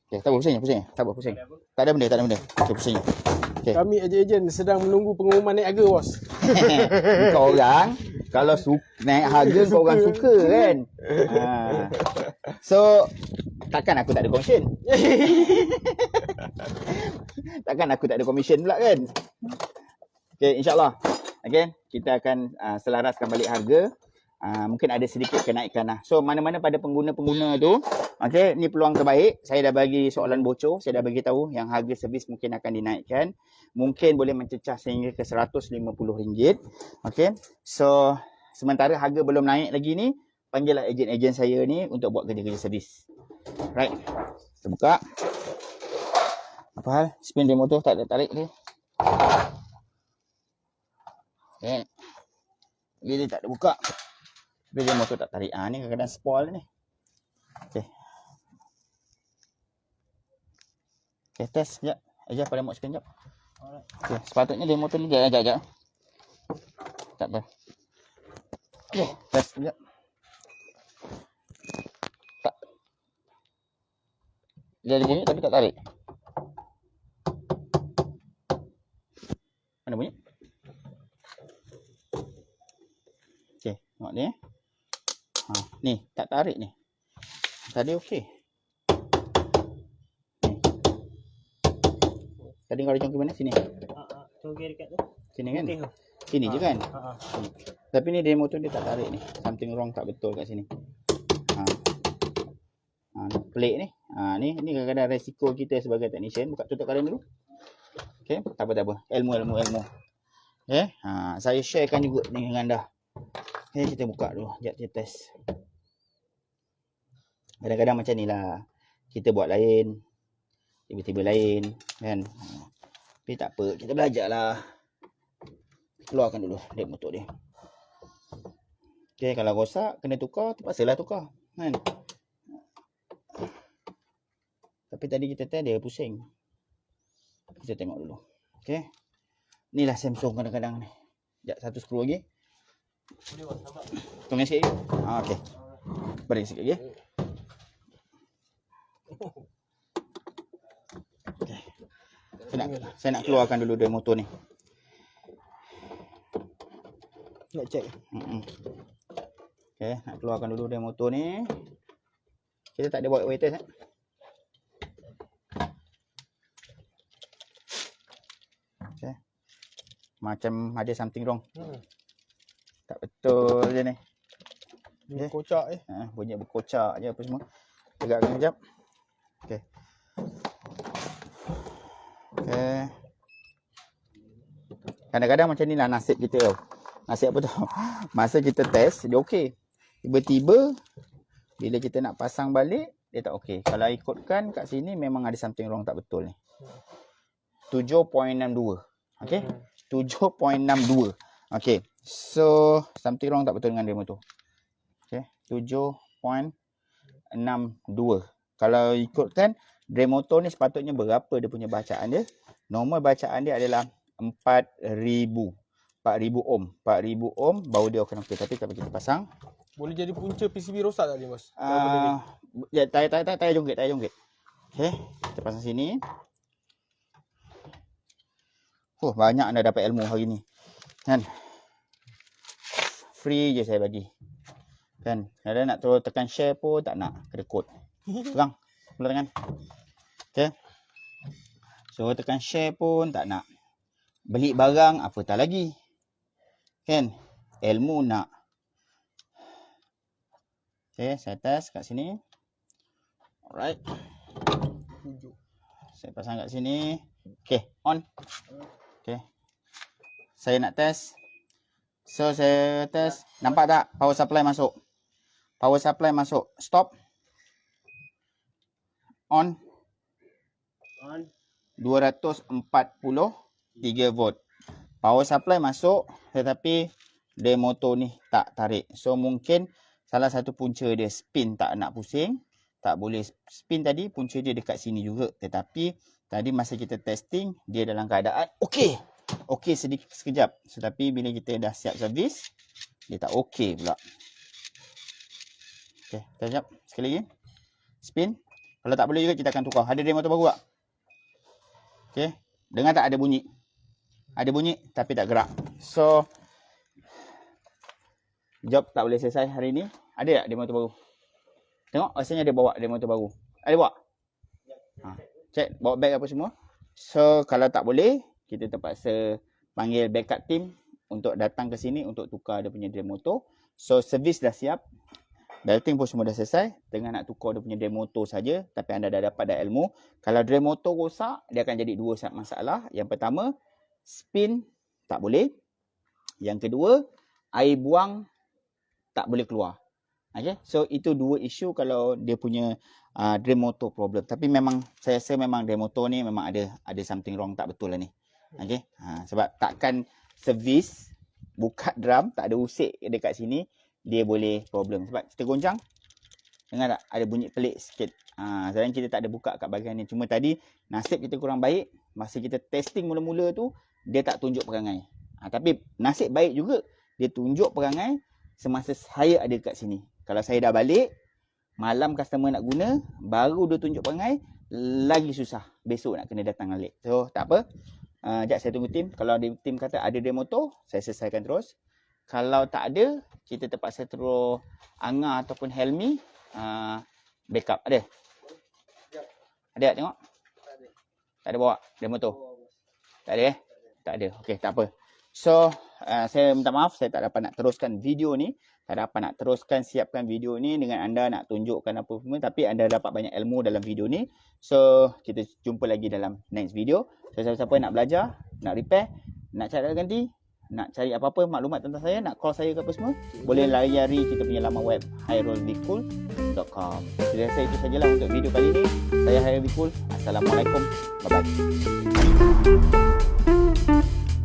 Okey, tak apa pusing. Tak apa pusing. Tak ada benda. Okey, pusing. Okay. Kami ejen-ejen sedang menunggu pengumuman naik harga, bos. Kau orang kalau naik harga kau orang suka kan. So takkan aku tak ada komisen. Takkan aku tak ada komisen pula kan. Okay, insyaAllah. Okay, kita akan selaraskan balik harga. Mungkin ada sedikit kenaikan lah. So mana-mana pada pengguna-pengguna tu, okay, ni peluang terbaik. Saya dah bagi soalan bocor. Saya dah bagi tahu yang harga servis mungkin akan dinaikkan. Mungkin boleh mencecah sehingga ke RM150. Okay. So sementara harga belum naik lagi ni, panggillah ejen-ejen saya ni untuk buat kerja-kerja servis. Right. Kita buka. Apa hal? Spin dia motor tak ada tarik dia. Okay. Dia tak ada buka. Dia motor tak tarik. Ni kadang-kadang spoil ni. Okey. Okey, test sekejap. Ajar pada mod sekejap. Okey, sepatutnya dia motor ni sekejap. Tak apa. Okey, test sekejap. Tak. Dia ada bunyi tapi tak tarik. Mana bunyi? Okey, tengok ni. Ni, tak tarik ni. Tadi okey. Tadi kau ada congkak mana? Sini. Congkak dekat tu. Sini kan? Okey tu. Sini je kan? Tapi ni demo tu dia tak tarik ni. Something wrong tak betul kat sini. Pelik ni. Ni kadang-kadang resiko kita sebagai technician. Buka tutup kalian dulu. Okey, tak apa. Ilmu. Okey. Saya sharekan juga dengan anda. Okay, kita buka dulu. Sekejap kita test. Kadang-kadang macam ni lah. Kita buat lain. Tiba-tiba lain. Kan? Tapi tak apa. Kita belajar lah. Keluarkan dulu dek motor dia. Okay, kalau rosak, kena tukar. Terpaksalah tukar. Kan? Tapi tadi kita test dia pusing. Kita tengok dulu. Okay. Inilah Samsung kadang-kadang ni. Sekejap, satu skru lagi. Tunggu sikit lagi. Okey. Beri sikit lagi. Okay. Saya nak keluarkan dulu dari motor ni. Nak check. Okey, nak keluarkan dulu dari motor ni. Kita tak ada buat weight test eh. Okey. Macam ada something wrong. Tak betul je ni. Bunyi kocak Bunyi berkocak je apa semua. Tegakkan sekejap. Okey. Okey. Kadang-kadang macam ni lah nasib kita tau. Nasib apa tau. Masa kita test, dia okey. Tiba-tiba, bila kita nak pasang balik, dia tak okey. Kalau ikutkan kat sini, memang ada something wrong tak betul ni. 7.62. Okey. 7.62. Okey. So, something wrong tak betul dengan demo tu. Okay. 7.62. Kalau ikutkan, drain motor ni sepatutnya berapa dia punya bacaan dia? Normal bacaan dia adalah 4,000 ohm. 4,000 ohm baru dia akan okey. Tapi kalau kita pasang, boleh jadi punca PCB rosak tak ni, bos? ya, tayar jongkit. Okey, kita pasang sini. Banyak anda dapat ilmu hari ni. Kan? Free je saya bagi. Kan? Kadang nak terus tekan share pun tak nak. Kena kod. Pegang. Belah tangan. Okay. So tekan share pun tak nak. Beli barang apa tak lagi. Kan? Ilmu nak. Okay, saya test kat sini. Alright. Saya pasang kat sini. Okay, on. Okay. Saya nak test. So, saya test. Nampak tak? Power supply masuk. Power supply masuk. Stop. On. On. 243 volt. Power supply masuk tetapi dia motor ni tak tarik. So mungkin salah satu punca dia spin tak nak pusing. Tak boleh spin tadi, punca dia dekat sini juga. Tetapi tadi masa kita testing dia dalam keadaan okey. Okey sedikit sekejap. Tetapi bila kita dah siap servis, dia tak okey pula. Okey, sekejap. Sekali lagi. Spin. Kalau tak boleh juga kita akan tukar. Ada motor baru tak? Okey. Dengar tak ada bunyi? Ada bunyi tapi tak gerak. So job tak boleh selesai hari ni. Ada tak dia motor baru? Tengok rasanya dia bawa dia motor baru. Ada bawa? Check bawa beg apa semua. So kalau tak boleh, kita terpaksa panggil backup team untuk datang ke sini untuk tukar dia punya drain motor. So servis dah siap. Belting pun semua dah selesai. Tengah nak tukar dia punya drain motor saja, tapi anda dah dapat dah ilmu. Kalau drain motor rosak, dia akan jadi dua masalah. Yang pertama, spin tak boleh. Yang kedua, air buang tak boleh keluar. Okay? So itu dua isu kalau dia punya drain motor problem. Tapi memang saya rasa memang drain motor ni memang ada something wrong, tak betul lah ni. Okay? Sebab takkan servis buka drum tak ada usik dekat sini dia boleh problem. Sebab kita goncang, dengar tak ada bunyi pelik sikit. Sekarang kita tak ada buka kat bahagian ni. Cuma tadi nasib kita kurang baik. Masa kita testing mula-mula tu dia tak tunjuk perangai. Tapi nasib baik juga dia tunjuk perangai semasa saya ada kat sini. Kalau saya dah balik, malam customer nak guna, baru dia tunjuk perangai, lagi susah. Besok nak kena datang balik. So tak apa. Sekejap saya tunggu tim. Kalau tim kata ada dia motor, saya selesaikan terus. Kalau tak ada, kita terpaksa terus Anga ataupun Helmi backup. Ada? Ada tengok? Tak ada bawa dia motor? Tak ada Tak ada. Okey, tak apa. So, saya minta maaf saya tak dapat nak teruskan video ni. Tak dapat nak teruskan siapkan video ni dengan anda nak tunjukkan apa semua. Tapi anda dapat banyak ilmu dalam video ni. So, kita jumpa lagi dalam next video. So, siapa-siapa nak belajar, nak repair, nak cari ganti, nak cari apa-apa maklumat tentang saya, nak call saya ke apa semua, boleh layari kita punya laman web hairulvikul.com. Saya rasa itu sajalah untuk video kali ini. Saya Hairul Vikul. Assalamualaikum. Bye-bye.